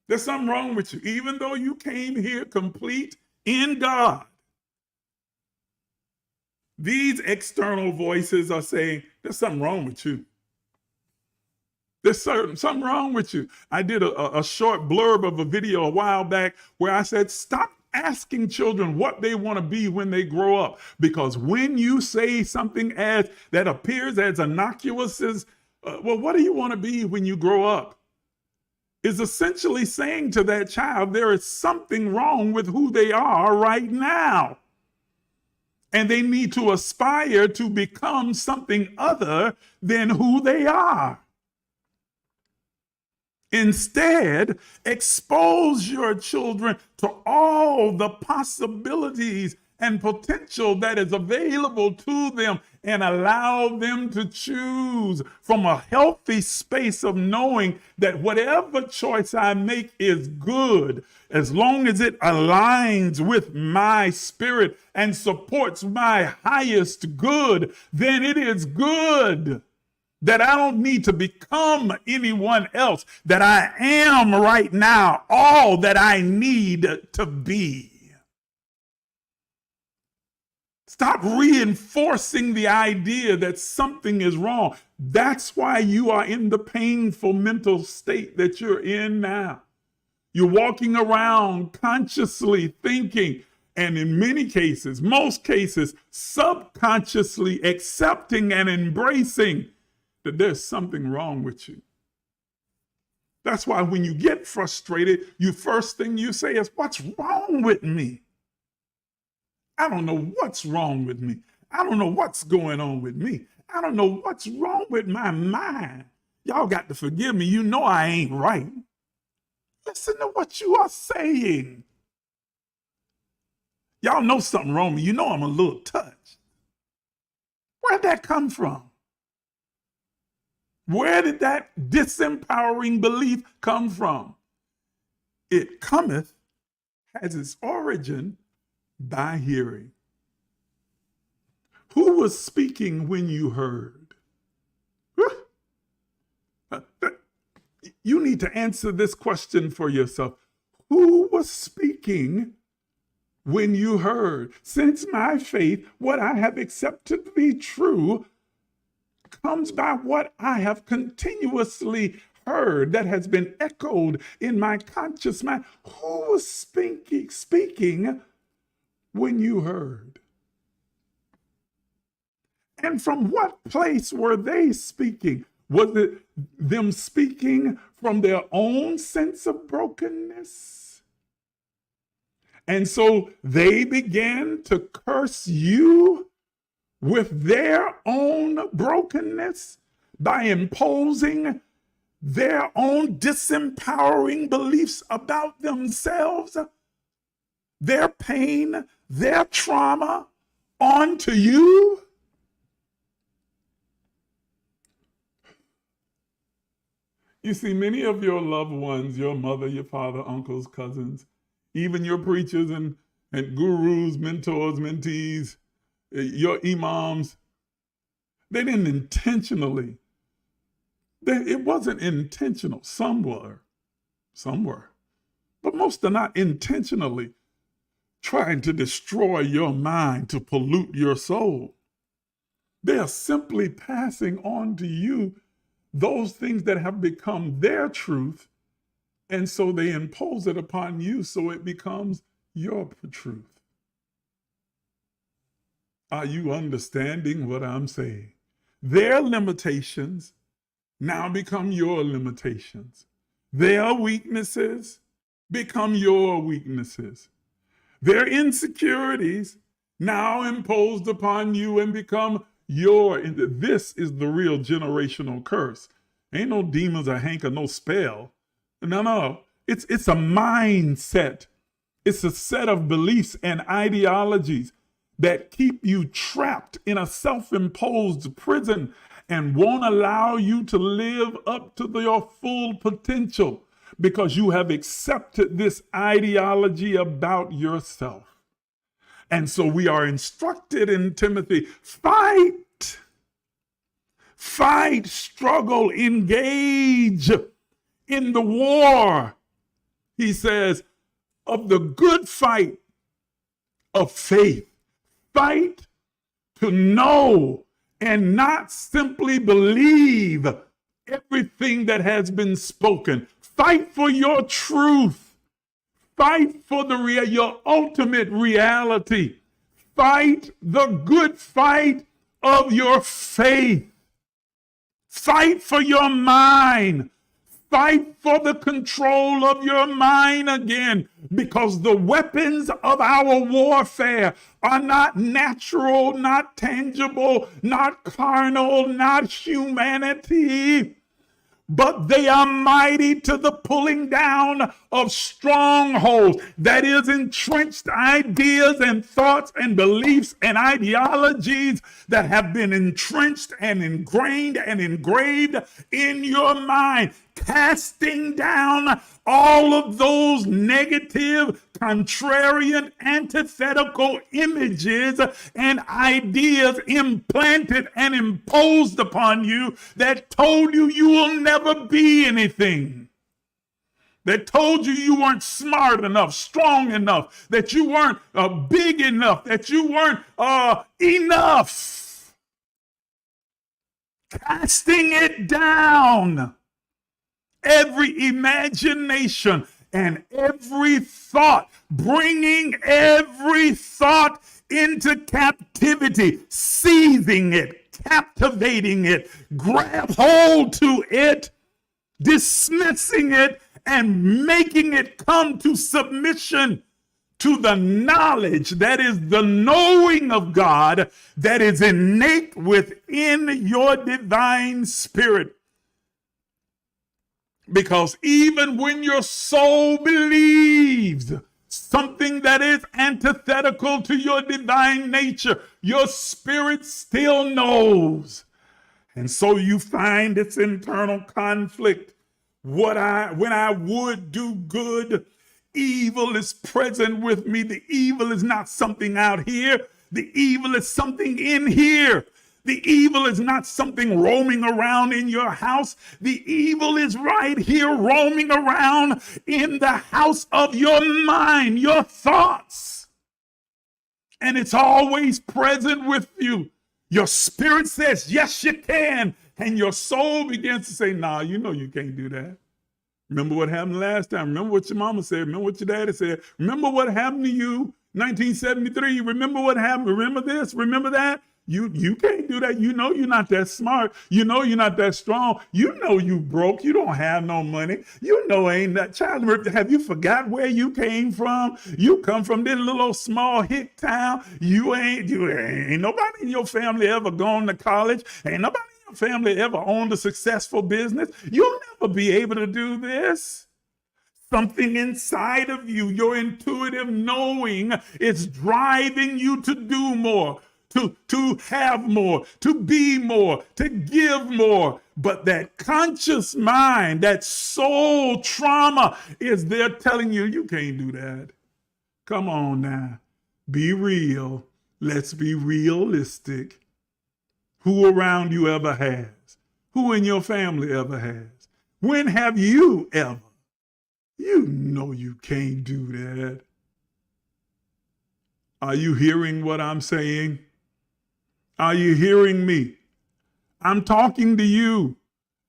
There's something wrong with you. Even though you came here complete in God, These external voices are saying, there's something wrong with you. There's something wrong with you. I did a short blurb of a video a while back where I said, stop asking children what they want to be when they grow up. Because when you say something that appears as innocuous as, well, what do you want to be when you grow up? Is essentially saying to that child, there is something wrong with who they are right now. And they need to aspire to become something other than who they are. Instead, expose your children to all the possibilities and potential that is available to them and allow them to choose from a healthy space of knowing that whatever choice I make is good as long as it aligns with my spirit and supports my highest good, then it is good. That I don't need to become anyone else, that I am right now all that I need to be. Stop reinforcing the idea that something is wrong. That's why you are in the painful mental state that you're in now. You're walking around consciously thinking, and in many cases, most cases, subconsciously accepting and embracing that there's something wrong with you. That's why when you get frustrated, first thing you say is, what's wrong with me? I don't know what's wrong with me. I don't know what's going on with me. I don't know what's wrong with my mind. Y'all got to forgive me. You know I ain't right. Listen to what you are saying. Y'all know something wrong with me. You know I'm a little touched. Where'd that come from? Where did that disempowering belief come from? It cometh, has its origin by hearing. Who was speaking when you heard? You need to answer this question for yourself. Who was speaking when you heard? Since my faith, what I have accepted to be true, comes by what I have continuously heard that has been echoed in my conscious mind. Who was speaking when you heard? And from what place were they speaking? Was it them speaking from their own sense of brokenness? And so they began to curse you with their own brokenness by imposing their own disempowering beliefs about themselves, their pain, their trauma onto you. You see, many of your loved ones, your mother, your father, uncles, cousins, even your preachers and gurus, mentors, mentees, your imams, they didn't intentionally. It wasn't intentional. Some were, but most are not intentionally trying to destroy your mind, to pollute your soul. They are simply passing on to you those things that have become their truth, and so they impose it upon you so it becomes your truth. Are you understanding what I'm saying? Their limitations now become your limitations. Their weaknesses become your weaknesses. Their insecurities now imposed upon you and become your. This is the real generational curse. Ain't no demons or hank or no spell. No. It's a mindset. It's a set of beliefs and ideologies that keep you trapped in a self-imposed prison and won't allow you to live up to your full potential because you have accepted this ideology about yourself. And so we are instructed in Timothy, fight, struggle, engage in the war. He says, of the good fight of faith. Fight to know and not simply believe everything that has been spoken. Fight for your truth. Fight for your ultimate reality. Fight the good fight of your faith. Fight for your mind. Fight for the control of your mind again, because the weapons of our warfare are not natural, not tangible, not carnal, not humanity, but they are mighty to the pulling down of strongholds, that is, entrenched ideas and thoughts and beliefs and ideologies that have been entrenched and ingrained and engraved in your mind, casting down all of those negative, contrarian, antithetical images and ideas implanted and imposed upon you that told you you will never be anything, that told you you weren't smart enough, strong enough, that you weren't big enough, that you weren't enough. Casting it down. Every imagination and every thought, bringing every thought into captivity, seizing it, captivating it, grab hold to it, dismissing it, and making it come to submission to the knowledge, that is the knowing of God, that is innate within your divine spirit. Because even when your soul believes something that is antithetical to your divine nature, your spirit still knows. And so you find its internal conflict. When I would do good, evil is present with me. The evil is not something out here. The evil is something in here. The evil is not something roaming around in your house. The evil is right here roaming around in the house of your mind, your thoughts. And it's always present with you. Your spirit says, yes, you can. And your soul begins to say, nah, you know you can't do that. Remember what happened last time. Remember what your mama said. Remember what your daddy said. Remember what happened to you 1973. Remember what happened. Remember this. Remember that. You can't do that. You know you're not that smart. You know you're not that strong. You know you broke. You don't have no money. You know ain't that child. Have you forgot where you came from? You come from this little small hick town. You ain't nobody in your family ever gone to college. Ain't nobody in your family ever owned a successful business. You'll never be able to do this. Something inside of you, your intuitive knowing, is driving you to do more. To have more, to be more, to give more. But that conscious mind, that soul trauma is there telling you, you can't do that. Come on now. Be real. Let's be realistic. Who around you ever has? Who in your family ever has? When have you ever? You know you can't do that. Are you hearing what I'm saying? Are you hearing me? I'm talking to you.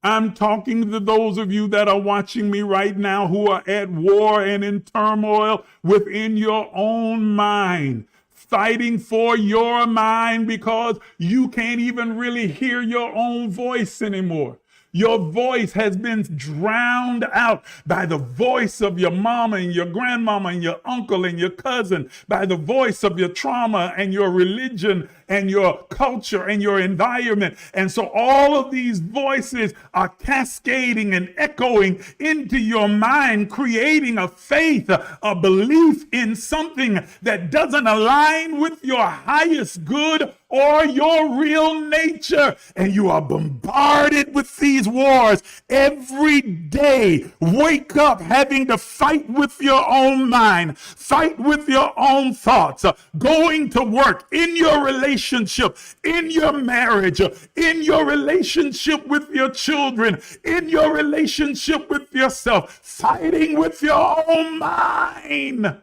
I'm talking to those of you that are watching me right now who are at war and in turmoil within your own mind, fighting for your mind because you can't even really hear your own voice anymore. Your voice has been drowned out by the voice of your mama and your grandmama and your uncle and your cousin, by the voice of your trauma and your religion and your culture and your environment. And so all of these voices are cascading and echoing into your mind, creating a faith, a belief in something that doesn't align with your highest good or your real nature. And you are bombarded with these wars every day. Wake up having to fight with your own mind, fight with your own thoughts, going to work, in your relationship, in your marriage, in your relationship with your children, in your relationship with yourself, fighting with your own mind.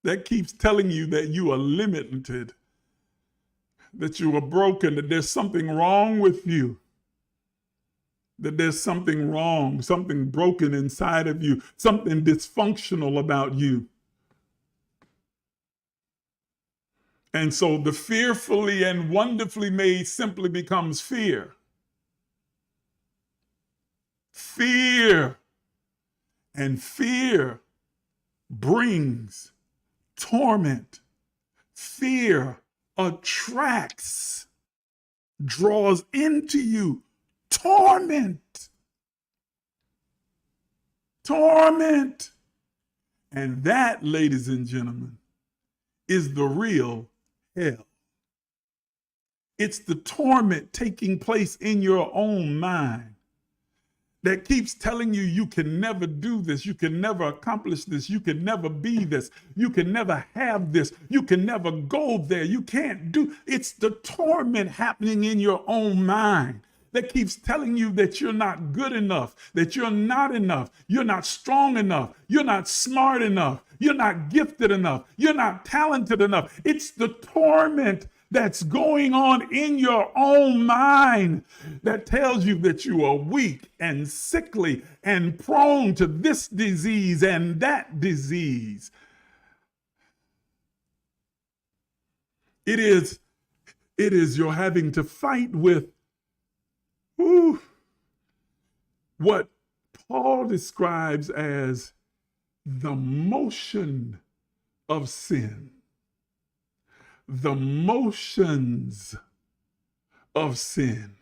that keeps telling you that you are limited, that you are broken, that there's something wrong with you, that there's something wrong, something broken inside of you, something dysfunctional about you. And so the fearfully and wonderfully made simply becomes fear. Fear. And fear brings torment. Fear attracts, draws into you torment. Torment. And that, ladies and gentlemen, is the real hell. It's the torment taking place in your own mind that keeps telling you you can never do this, you can never accomplish this, you can never be this, you can never have this, you can never go there, you can't do. It's the torment happening in your own mind that keeps telling you that you're not good enough, that you're not enough, you're not strong enough, you're not smart enough, you're not gifted enough, you're not talented enough. It's the torment that's going on in your own mind that tells you that you are weak and sickly and prone to this disease and that disease. It is you're having to fight with what Paul describes as the motion of sin. The motions of sin.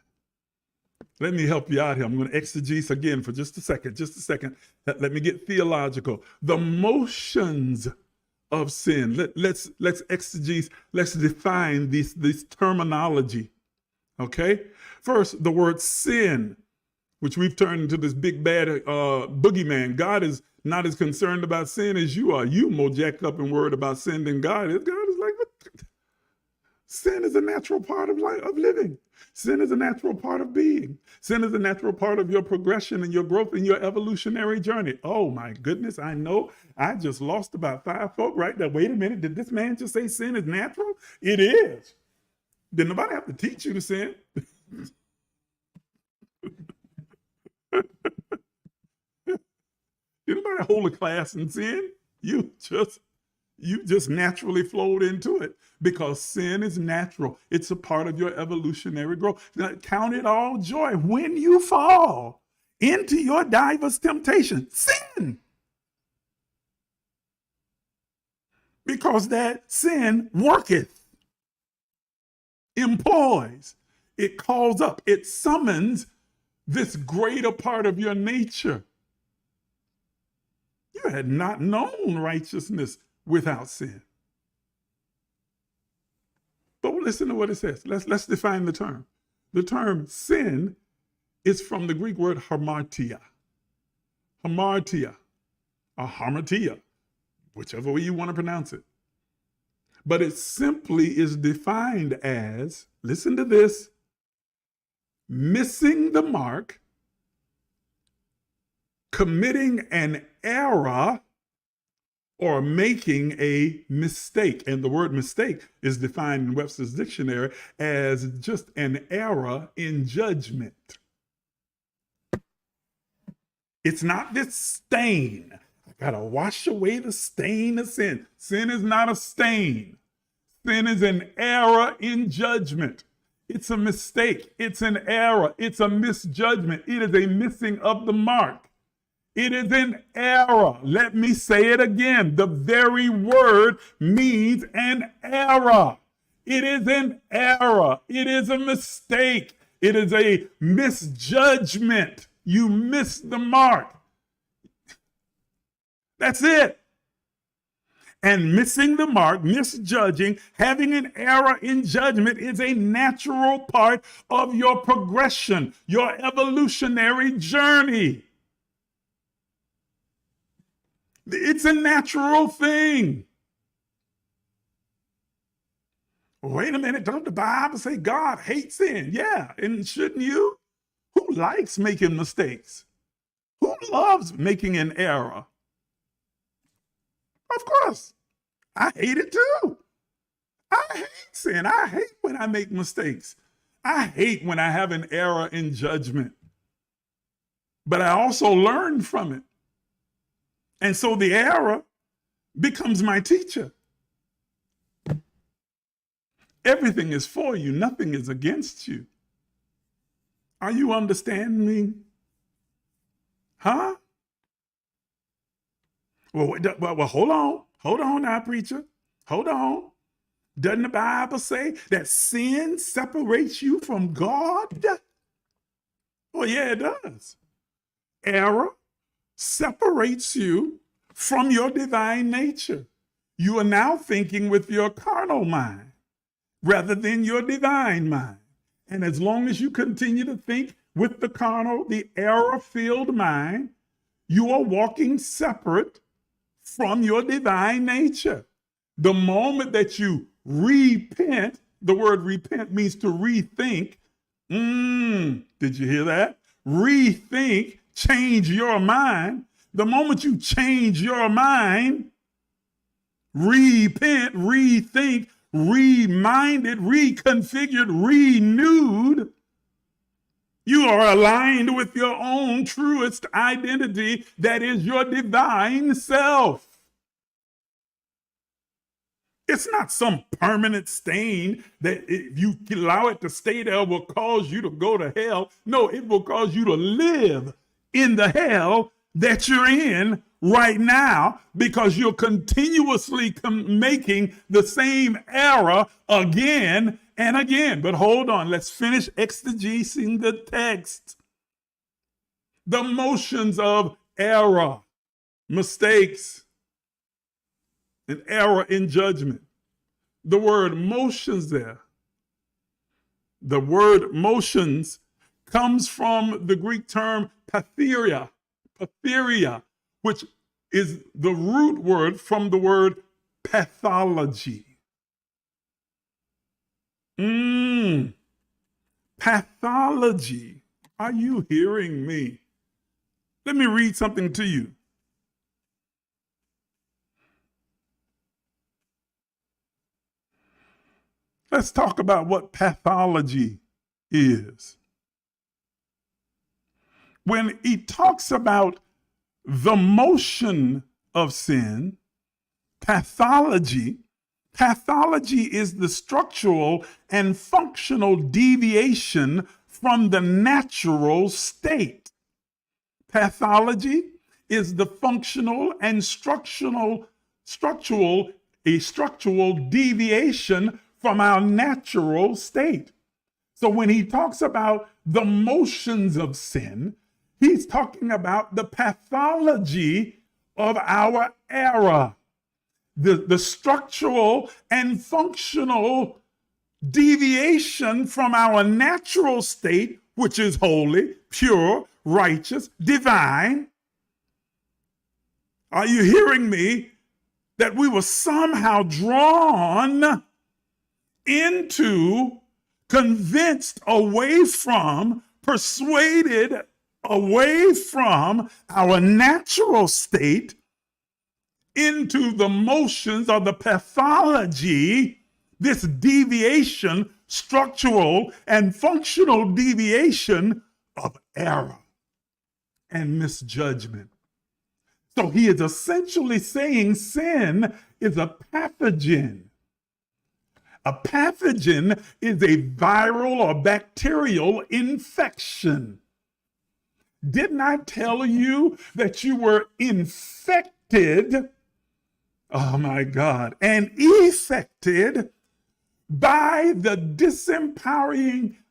Let me help you out here. I'm going to exegese again for just a second. Let me get theological. The motions of sin. Let's exegese. Let's define this terminology. Okay? First, the word sin, which we've turned into this big bad boogeyman. God is not as concerned about sin as you are. You more jacked up and worried about sin than God is. God is like, what? Sin is a natural part of life, of living. Sin is a natural part of being. Sin is a natural part of your progression and your growth and your evolutionary journey. Oh my goodness, I know I just lost about 5 folk right there. Wait a minute, did this man just say sin is natural? It is. Did nobody have to teach you to sin? Did nobody hold a class in sin? You just naturally flowed into it because sin is natural. It's a part of your evolutionary growth. Now, count it all joy when you fall into your diverse temptation. Sin. Because that sin worketh, employs, it calls up, it summons this greater part of your nature. You had not known righteousness without sin. But listen to what it says. Let's define the term. The term sin is from the Greek word hamartia. Hamartia, or hamartia, whichever way you want to pronounce it. But it simply is defined as, listen to this, missing the mark, committing an error, or making a mistake. And the word mistake is defined in Webster's dictionary as just an error in judgment. It's not this stain. I gotta wash away the stain of sin. Sin is not a stain. Sin is an error in judgment. It's a mistake. It's an error. It's a misjudgment. It is a missing of the mark. It is an error. Let me say it again. The very word means an error. It is an error. It is a mistake. It is a misjudgment. You missed the mark. That's it. And missing the mark, misjudging, having an error in judgment is a natural part of your progression, your evolutionary journey. It's a natural thing. Wait a minute, don't the Bible say God hates sin? Yeah, and shouldn't you? Who likes making mistakes? Who loves making an error? Of course. I hate it too. I hate sin. I hate when I make mistakes. I hate when I have an error in judgment. But I also learn from it. And so the error becomes my teacher. Everything is for you. Nothing is against you. Are you understanding me? Huh? Well, hold on. Hold on now, preacher. Hold on. Doesn't the Bible say that sin separates you from God? Well, yeah, it does. Error separates you from your divine nature. You are now thinking with your carnal mind rather than your divine mind. And as long as you continue to think with the carnal, the error-filled mind, you are walking separate from your divine nature. The moment that you repent, the word repent means to rethink. Did you hear that? Rethink, change your mind. The moment you change your mind, repent, rethink, reminded, reconfigured, renewed, you are aligned with your own truest identity, that is your divine self. It's not some permanent stain that if you allow it to stay there will cause you to go to hell. No, it will cause you to live in the hell that you're in right now because you're continuously making the same error again and again. But hold on, let's finish exegesing the text. The motions of error, mistakes, an error in judgment. The word motions there. The word motions comes from the Greek term patheria, which is the root word from the word pathology. Pathology. Are you hearing me? Let me read something to you. Let's talk about what pathology is. When he talks about the motion of sin, pathology is the structural and functional deviation from the natural state. Pathology is the functional and structural deviation from our natural state. So when he talks about the motions of sin, he's talking about the pathology of our error, the structural and functional deviation from our natural state, which is holy, pure, righteous, divine. Are you hearing me? That we were somehow drawn into, convinced away from, persuaded away from our natural state into the motions of the pathology, this deviation, structural and functional deviation of error and misjudgment. So he is essentially saying sin is a pathogen. A pathogen is a viral or bacterial infection. Didn't I tell you that you were infected, oh my God, and affected by the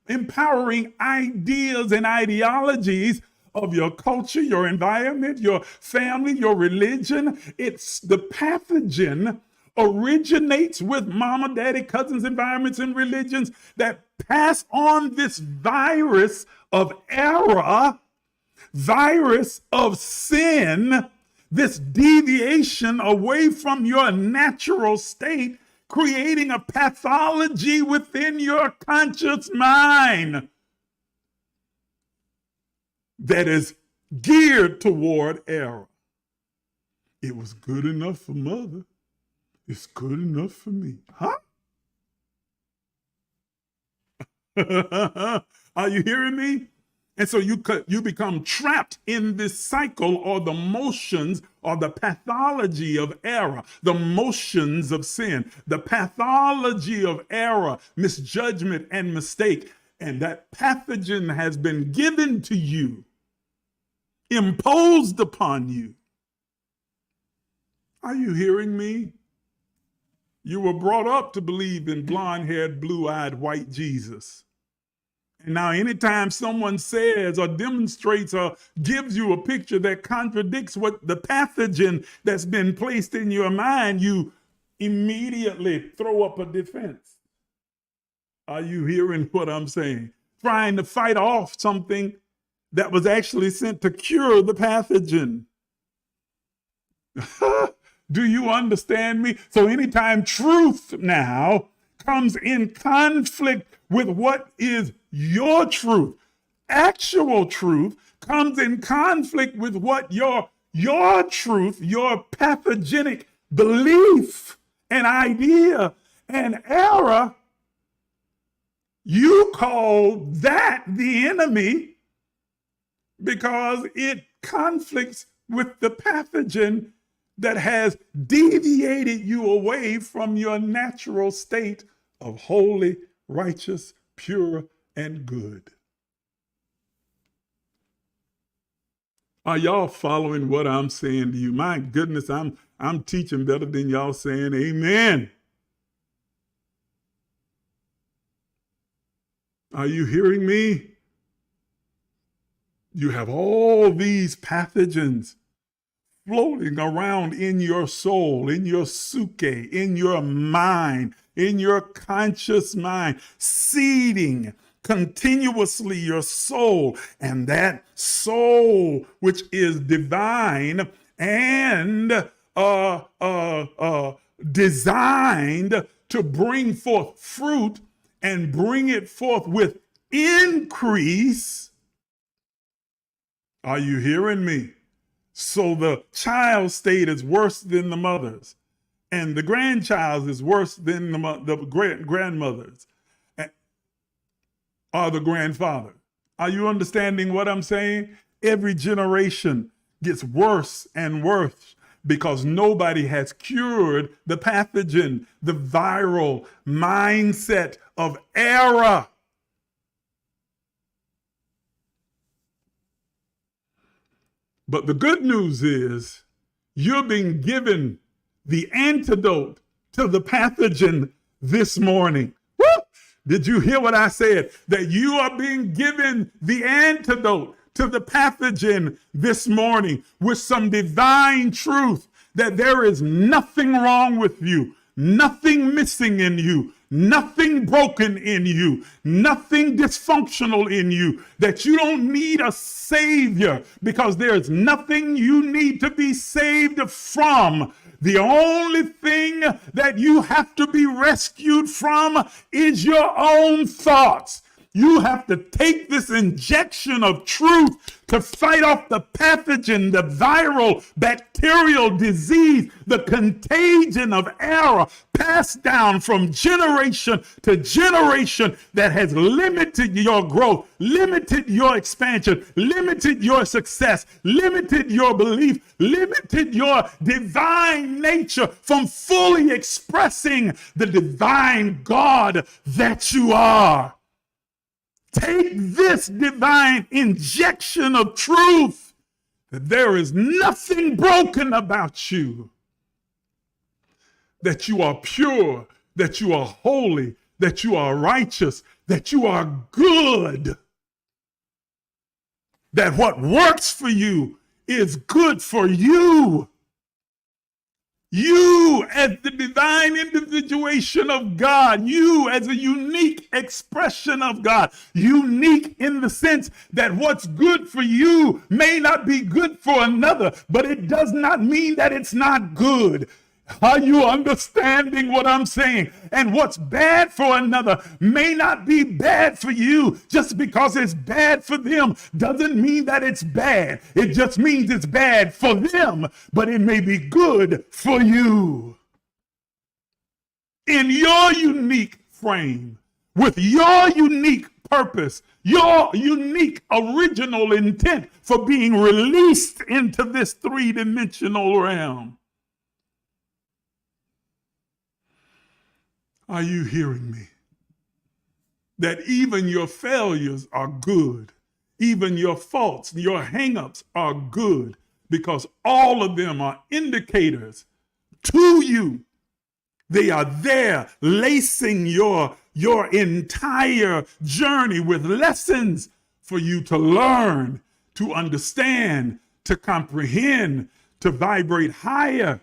empowering ideas and ideologies of your culture, your environment, your family, your religion? It's the pathogen originates with mama, daddy, cousins, environments, and religions that pass on this virus of error, virus of sin, this deviation away from your natural state, creating a pathology within your conscious mind that is geared toward error. It was good enough for mother. It's good enough for me. Huh? Are you hearing me? And so you become trapped in this cycle or the motions or the pathology of error, the motions of sin, the pathology of error, misjudgment, and mistake. And that pathogen has been given to you, imposed upon you. Are you hearing me? You were brought up to believe in blonde-haired, blue-eyed, white Jesus. And now anytime someone says or demonstrates or gives you a picture that contradicts what the pathogen that's been placed in your mind, you immediately throw up a defense. Are you hearing what I'm saying? Trying to fight off something that was actually sent to cure the pathogen. Do you understand me? So anytime truth now comes in conflict with what is your truth, actual truth comes in conflict with what your truth, your pathogenic belief and idea and error, you call that the enemy because it conflicts with the pathogen that has deviated you away from your natural state of holy, righteous, pure, and good. Are y'all following what I'm saying to you? My goodness, I'm teaching better than y'all saying amen. Are you hearing me? You have all these pathogens floating around in your soul, in your psyche, in your mind, in your conscious mind, seeding continuously your soul. And that soul, which is divine and designed to bring forth fruit and bring it forth with increase. Are you hearing me? So the child's state is worse than the mother's, and the grandchild is worse than the grandmother's or the grandfather. Are you understanding what I'm saying? Every generation gets worse and worse because nobody has cured the pathogen, the viral mindset of error. But the good news is you're being given the antidote to the pathogen this morning. Woo! Did you hear what I said? That you are being given the antidote to the pathogen this morning with some divine truth that there is nothing wrong with you, nothing missing in you, nothing broken in you, nothing dysfunctional in you, that you don't need a savior because there's nothing you need to be saved from. The only thing that you have to be rescued from is your own thoughts. You have to take this injection of truth to fight off the pathogen, the viral, bacterial disease, the contagion of error passed down from generation to generation that has limited your growth, limited your expansion, limited your success, limited your belief, limited your divine nature from fully expressing the divine God that you are. Take this divine injection of truth that there is nothing broken about you, that you are pure, that you are holy, that you are righteous, that you are good, that what works for you is good for you. You as the divine individuation of God, you as a unique expression of God, unique in the sense that what's good for you may not be good for another, but it does not mean that it's not good. Are you understanding what I'm saying? And what's bad for another may not be bad for you. Just because it's bad for them doesn't mean that it's bad. It just means it's bad for them, but it may be good for you. in your unique frame, with your unique purpose, your unique original intent for being released into this three-dimensional realm. Are you hearing me? That even your failures are good. Even your faults, your hang-ups are good, because all of them are indicators to you. They are there lacing your entire journey with lessons for you to learn, to understand, to comprehend, to vibrate higher.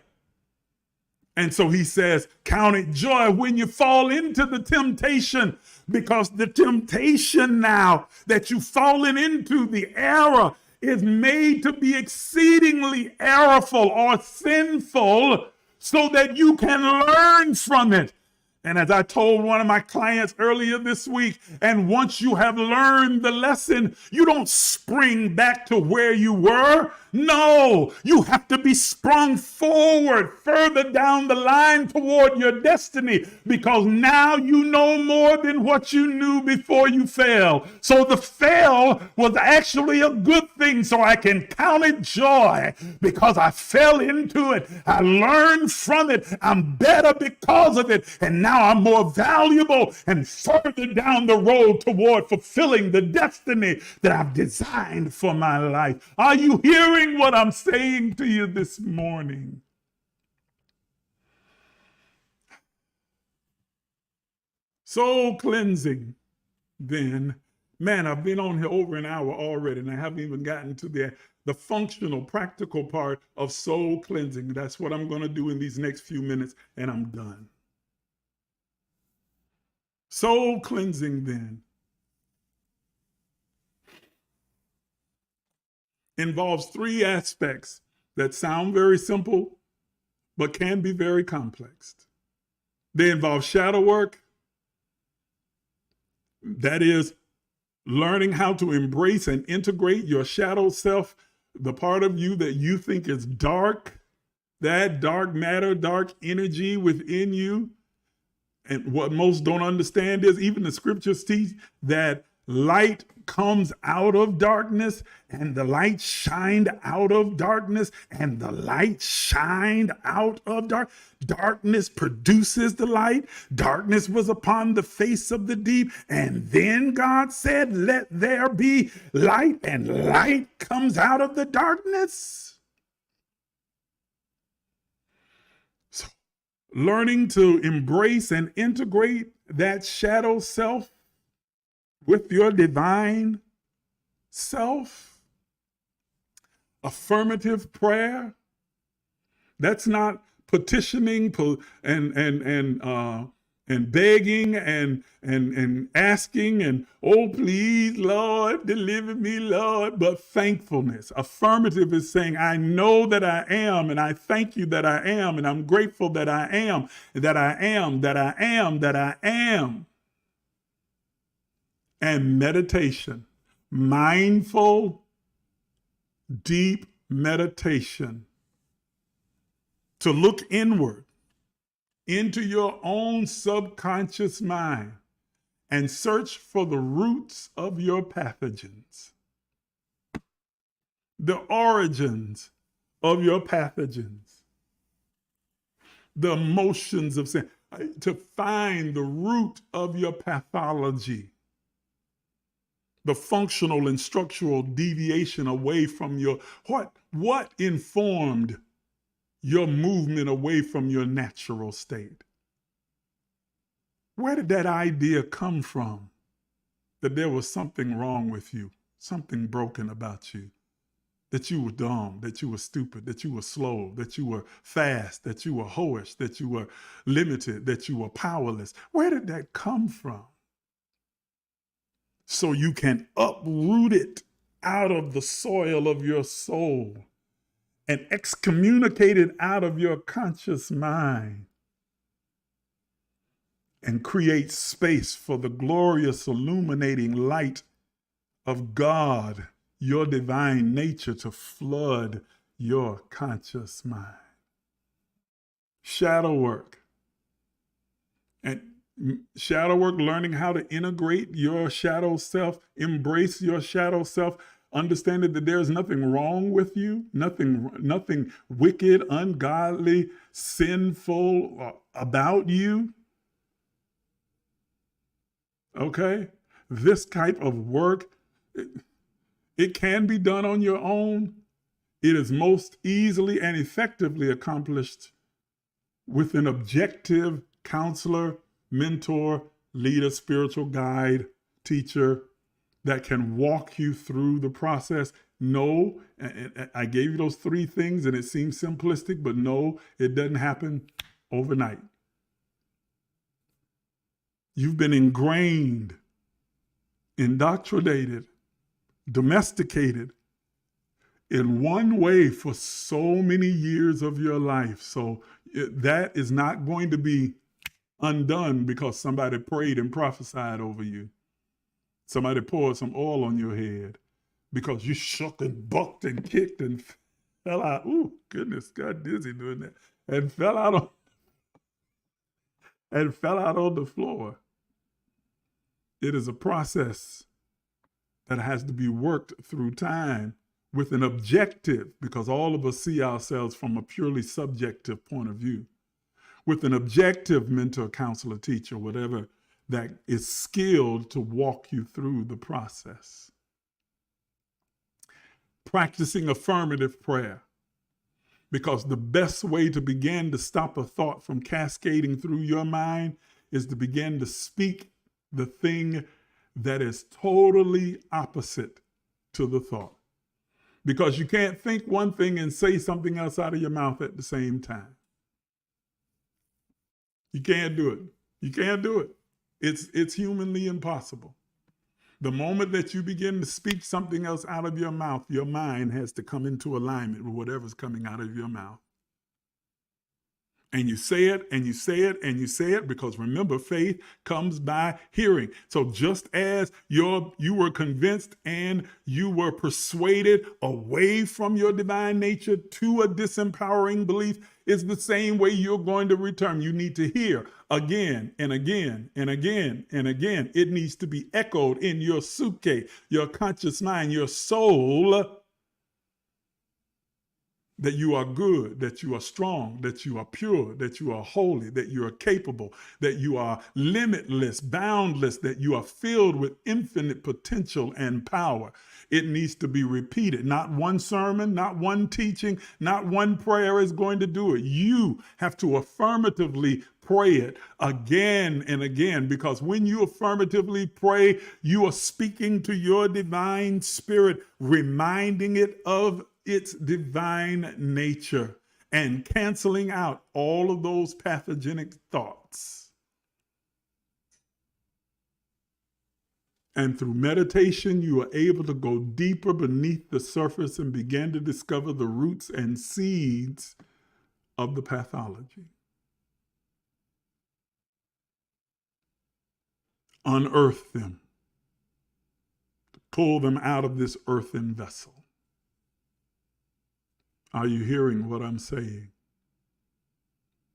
And so he says, count it joy when you fall into the temptation, because the temptation now that you've fallen into, the error, is made to be exceedingly errorful or sinful so that you can learn from it. And as I told one of my clients earlier this week, and once you have learned the lesson, you don't spring back to where you were. No, you have to be sprung forward further down the line toward your destiny, because now you know more than what you knew before you fell. So the fail was actually a good thing. So I can count it joy because I fell into it. I learned from it. I'm better because of it. And now I'm more valuable and further down the road toward fulfilling the destiny that I've designed for my life. Are you hearing what I'm saying to you this morning? Soul cleansing, then. Man, I've been on here over an hour already, and I haven't even gotten to the functional, practical part of soul cleansing. That's what I'm going to do in these next few minutes, and I'm done. Soul cleansing, then, involves three aspects that sound very simple, but can be very complex. They involve shadow work, that is, learning how to embrace and integrate your shadow self, the part of you that you think is dark, that dark matter, dark energy within you. And what most don't understand is even the scriptures teach that light comes out of darkness, and the light shined out of darkness, and the light shined out of darkness produces the light. Darkness was upon the face of the deep, and then God said, let there be light, and light comes out of the darkness. So, learning to embrace and integrate that shadow self with your divine self. Affirmative prayer. That's not petitioning and begging and asking and, oh, please, Lord, deliver me, Lord, but thankfulness. Affirmative is saying, I know that I am, and I thank you that I am, and I'm grateful that I am, that I am, that I am, that I am. And meditation, mindful, deep meditation, to look inward into your own subconscious mind and search for the roots of your pathogens, the origins of your pathogens, the emotions of sin, to find the root of your pathology, the functional and structural deviation away from your, what informed your movement away from your natural state? Where did that idea come from that there was something wrong with you, something broken about you, that you were dumb, that you were stupid, that you were slow, that you were fast, that you were hoish, that you were limited, that you were powerless? Where did that come from? So you can uproot it out of the soil of your soul and excommunicate it out of your conscious mind and create space for the glorious illuminating light of God, your divine nature, to flood your conscious mind. Shadow work. And shadow work, learning how to integrate your shadow self, embrace your shadow self, understanding that there's nothing wrong with you, nothing wicked, ungodly, sinful about you. Okay? This type of work, it can be done on your own. It is most easily and effectively accomplished with an objective counselor, mentor, leader, spiritual guide, teacher that can walk you through the process. No, I gave you those 3 things and it seems simplistic, but no, it doesn't happen overnight. You've been ingrained, indoctrinated, domesticated in one way for so many years of your life. So that is not going to be undone because somebody prayed and prophesied over you. Somebody poured some oil on your head because you shook and bucked and kicked and fell out. Ooh, goodness, got dizzy doing that. And fell out on the floor. It is a process that has to be worked through time with an objective, because all of us see ourselves from a purely subjective point of view, with an objective mentor, counselor, teacher, whatever, that is skilled to walk you through the process. Practicing affirmative prayer, because the best way to begin to stop a thought from cascading through your mind is to begin to speak the thing that is totally opposite to the thought. Because you can't think one thing and say something else out of your mouth at the same time. You can't do it. You can't do it. It's humanly impossible. The moment that you begin to speak something else out of your mouth, your mind has to come into alignment with whatever's coming out of your mouth. And you say it, and you say it, and you say it, because remember, faith comes by hearing. So just as you were convinced and you were persuaded away from your divine nature to a disempowering belief, it's the same way you're going to return. You need to hear again and again and again and again. It needs to be echoed in your suke, your conscious mind, your soul, that you are good, that you are strong, that you are pure, that you are holy, that you are capable, that you are limitless, boundless, that you are filled with infinite potential and power. It needs to be repeated. Not one sermon, not one teaching, not one prayer is going to do it. You have to affirmatively pray it again and again, because when you affirmatively pray, you are speaking to your divine spirit, reminding it of its divine nature and canceling out all of those pathogenic thoughts. And through meditation, you are able to go deeper beneath the surface and begin to discover the roots and seeds of the pathology. Unearth them. Pull them out of this earthen vessel. Are you hearing what I'm saying?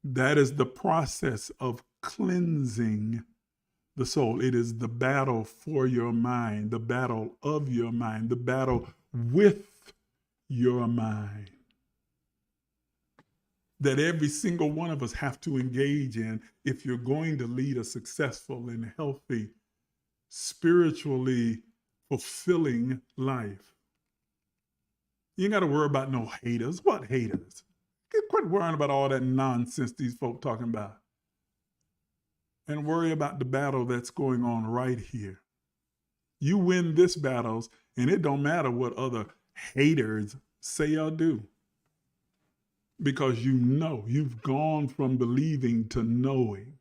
That is the process of cleansing the soul. It is the battle for your mind, the battle of your mind, the battle with your mind, that every single one of us have to engage in if you're going to lead a successful and healthy, spiritually fulfilling life. You ain't got to worry about no haters. What haters? Quit worrying about all that nonsense these folk talking about. And worry about the battle that's going on right here. You win this battles, and it don't matter what other haters say or do. Because you know, you've gone from believing to knowing.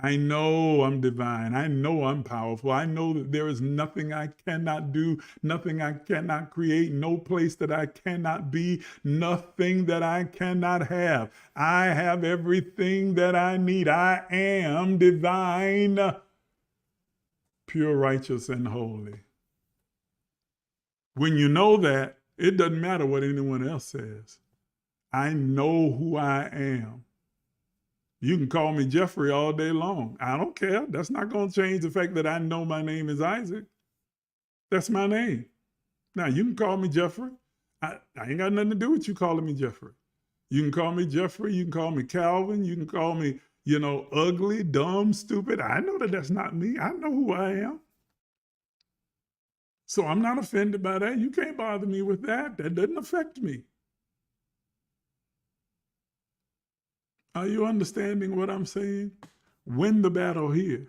I know I'm divine. I know I'm powerful. I know that there is nothing I cannot do, nothing I cannot create, no place that I cannot be, nothing that I cannot have. I have everything that I need. I am divine, pure, righteous, and holy. When you know that, it doesn't matter what anyone else says. I know who I am. You can call me Jeffrey all day long. I don't care. That's not going to change the fact that I know my name is Isaac. That's my name. Now, you can call me Jeffrey. I ain't got nothing to do with you calling me Jeffrey. You can call me Jeffrey. You can call me Calvin. You can call me, ugly, dumb, stupid. I know that that's not me. I know who I am. So I'm not offended by that. You can't bother me with that. That doesn't affect me. Are you understanding what I'm saying? Win the battle here.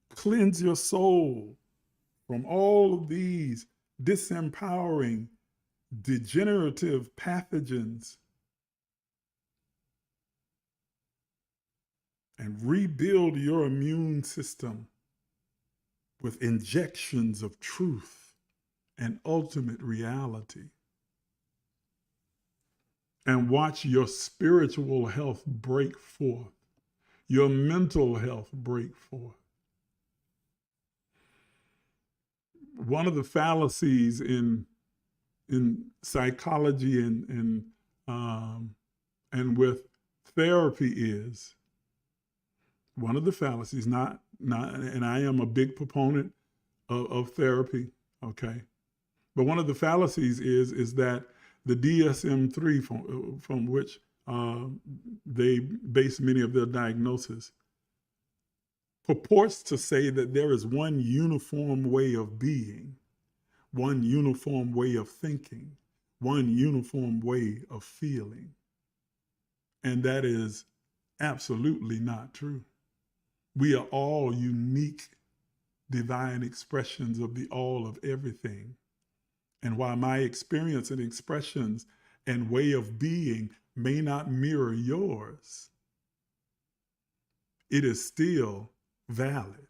Cleanse your soul from all of these disempowering, degenerative pathogens and rebuild your immune system with injections of truth and ultimate reality. And watch your spiritual health break forth, your mental health break forth. One of the fallacies in psychology and with therapy is, one of the fallacies, not, and I am a big proponent of therapy, okay? But one of the fallacies is that the DSM-3 from which they base many of their diagnoses purports to say that there is one uniform way of being, one uniform way of thinking, one uniform way of feeling. And that is absolutely not true. We are all unique divine expressions of the all of everything. And while my experience and expressions and way of being may not mirror yours, it is still valid.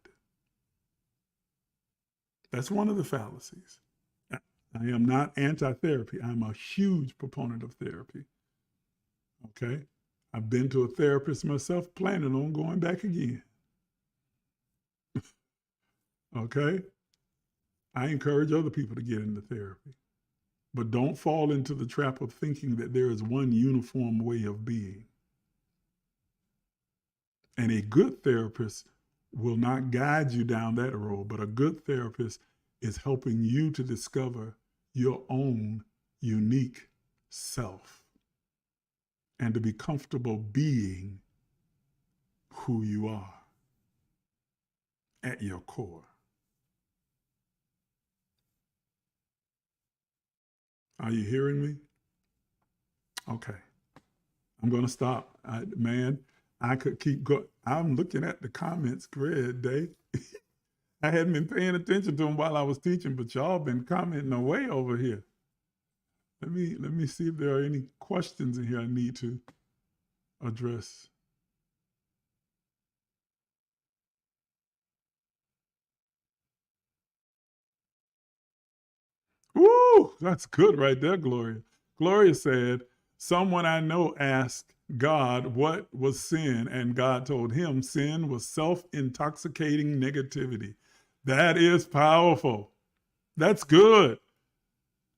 That's one of the fallacies. I am not anti-therapy. I'm a huge proponent of therapy. Okay? I've been to a therapist myself, planning on going back again. Okay? I encourage other people to get into therapy. But don't fall into the trap of thinking that there is one uniform way of being. And a good therapist will not guide you down that road, but a good therapist is helping you to discover your own unique self and to be comfortable being who you are at your core. Are you hearing me? Okay. I'm going to stop. I could keep going. I'm looking at the comments. Great day. I hadn't been paying attention to them while I was teaching, but y'all been commenting away over here. Let me see if there are any questions in here I need to address. Woo! That's good right there, Gloria. Gloria said, someone I know asked God what was sin, and God told him sin was self-intoxicating negativity. That is powerful. That's good.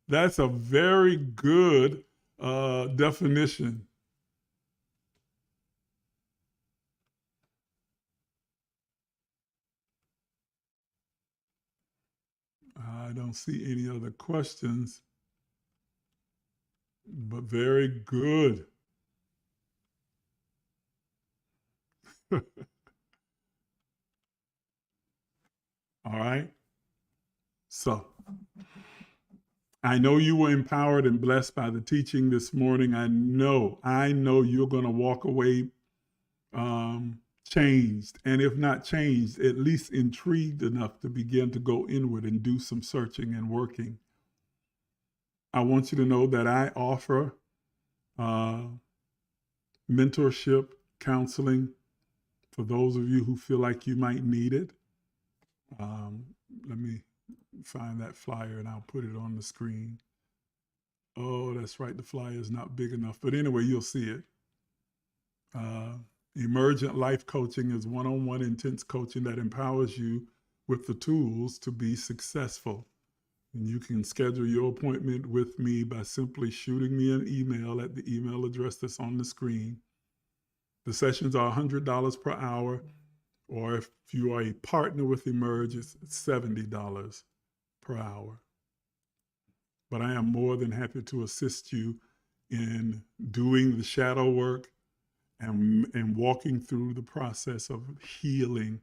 That's a very good definition. I don't see any other questions, but very good. All right. So I know you were empowered and blessed by the teaching this morning. I know you're going to walk away changed, and if not changed, at least intrigued enough to begin to go inward and do some searching and working. I want you to know that I offer mentorship, counseling for those of you who feel like you might need it. Let me find that flyer and I'll put it on the screen. Oh, that's right. The flyer is not big enough. But anyway, you'll see it. Emergent life coaching is one-on-one intense coaching that empowers you with the tools to be successful. And you can schedule your appointment with me by simply shooting me an email at the email address that's on the screen. The sessions are $100 per hour, or if you are a partner with Emerge, it's $70 per hour. But I am more than happy to assist you in doing the shadow work and walking through the process of healing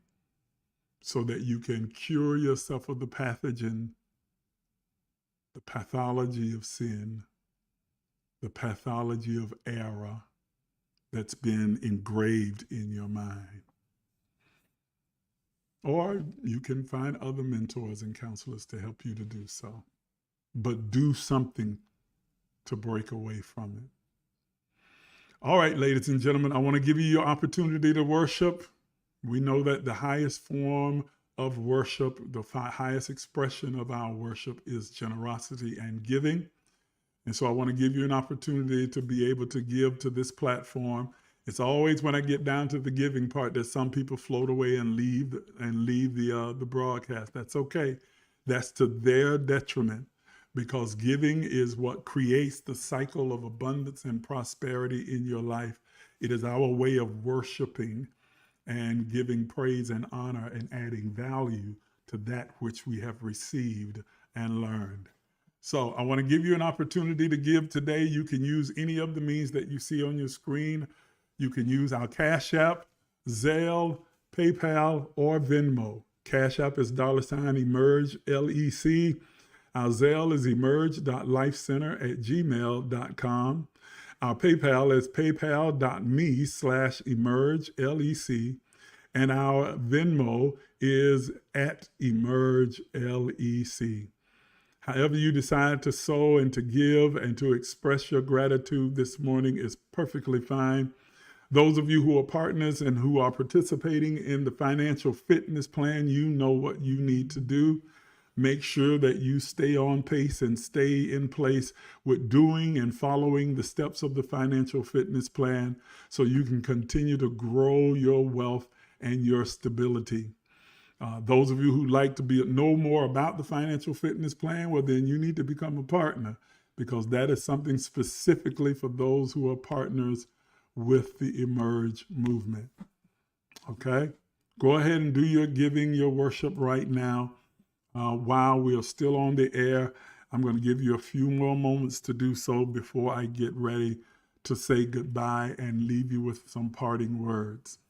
so that you can cure yourself of the pathogen, the pathology of sin, the pathology of error that's been engraved in your mind. Or you can find other mentors and counselors to help you to do so. But do something to break away from it. All right, ladies and gentlemen, I want to give you your opportunity to worship. We know that the highest form of worship, the highest expression of our worship is generosity and giving. And so I want to give you an opportunity to be able to give to this platform. It's always when I get down to the giving part that some people float away and leave the broadcast. That's okay. That's to their detriment, because giving is what creates the cycle of abundance and prosperity in your life. It is our way of worshiping and giving praise and honor and adding value to that which we have received and learned. So I want to give you an opportunity to give today. You can use any of the means that you see on your screen. You can use our Cashapp, Zelle, PayPal, or Venmo. Cashapp is $emergelec. Our Zelle is emerge.lifecenter@gmail.com. Our PayPal is paypal.me/emergelec. And our Venmo is @emergelec. However you decide to sow and to give and to express your gratitude this morning is perfectly fine. Those of you who are partners and who are participating in the financial fitness plan, you know what you need to do. Make sure that you stay on pace and stay in place with doing and following the steps of the financial fitness plan so you can continue to grow your wealth and your stability. Those of you who like to know more about the financial fitness plan, well, then you need to become a partner, because that is something specifically for those who are partners with the Emerge movement. Okay? Go ahead and do your giving, your worship right now. While we are still on the air, I'm going to give you a few more moments to do so before I get ready to say goodbye and leave you with some parting words.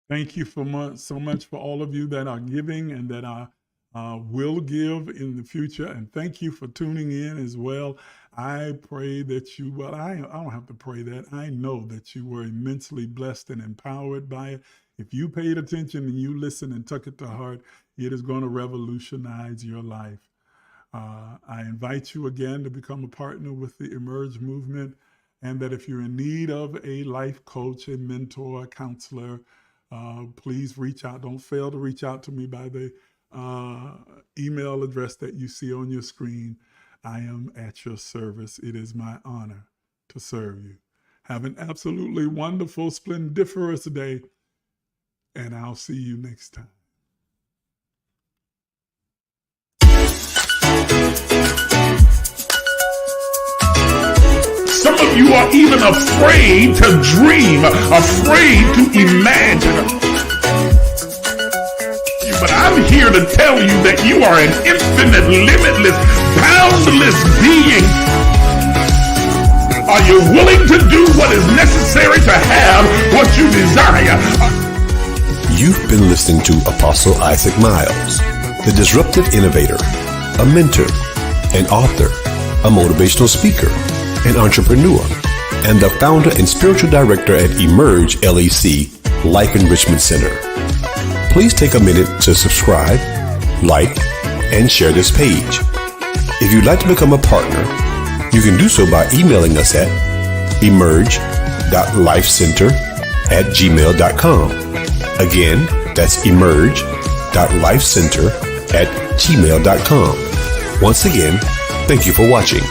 Thank you so much for all of you that are giving and that will give in the future. And thank you for tuning in as well. I pray that you, well, I don't have to pray that. I know that you were immensely blessed and empowered by it. If you paid attention and you listened and took it to heart, it is going to revolutionize your life. I invite you again to become a partner with the Emerge movement, and that if you're in need of a life coach, a mentor, a counselor, please reach out. Don't fail to reach out to me by the email address that you see on your screen. I am at your service. It is my honor to serve you. Have an absolutely wonderful, splendiferous day, and I'll see you next time. Some of you are even afraid to dream, afraid to imagine. But I'm here to tell you that you are an infinite, limitless, boundless being. Are you willing to do what is necessary to have what you desire? You've been listening to Apostle Isaac Miles, the disruptive innovator, a mentor, an author, a motivational speaker, an entrepreneur, and the founder and spiritual director at emergelec Life Enrichment Center. Please take a minute to subscribe, like, and share this page. If you'd like to become a partner, You can do so by emailing us at emerge.lifecenter@gmail.com. Again, that's emerge.lifecenter@gmail.com. Once again, thank you for watching.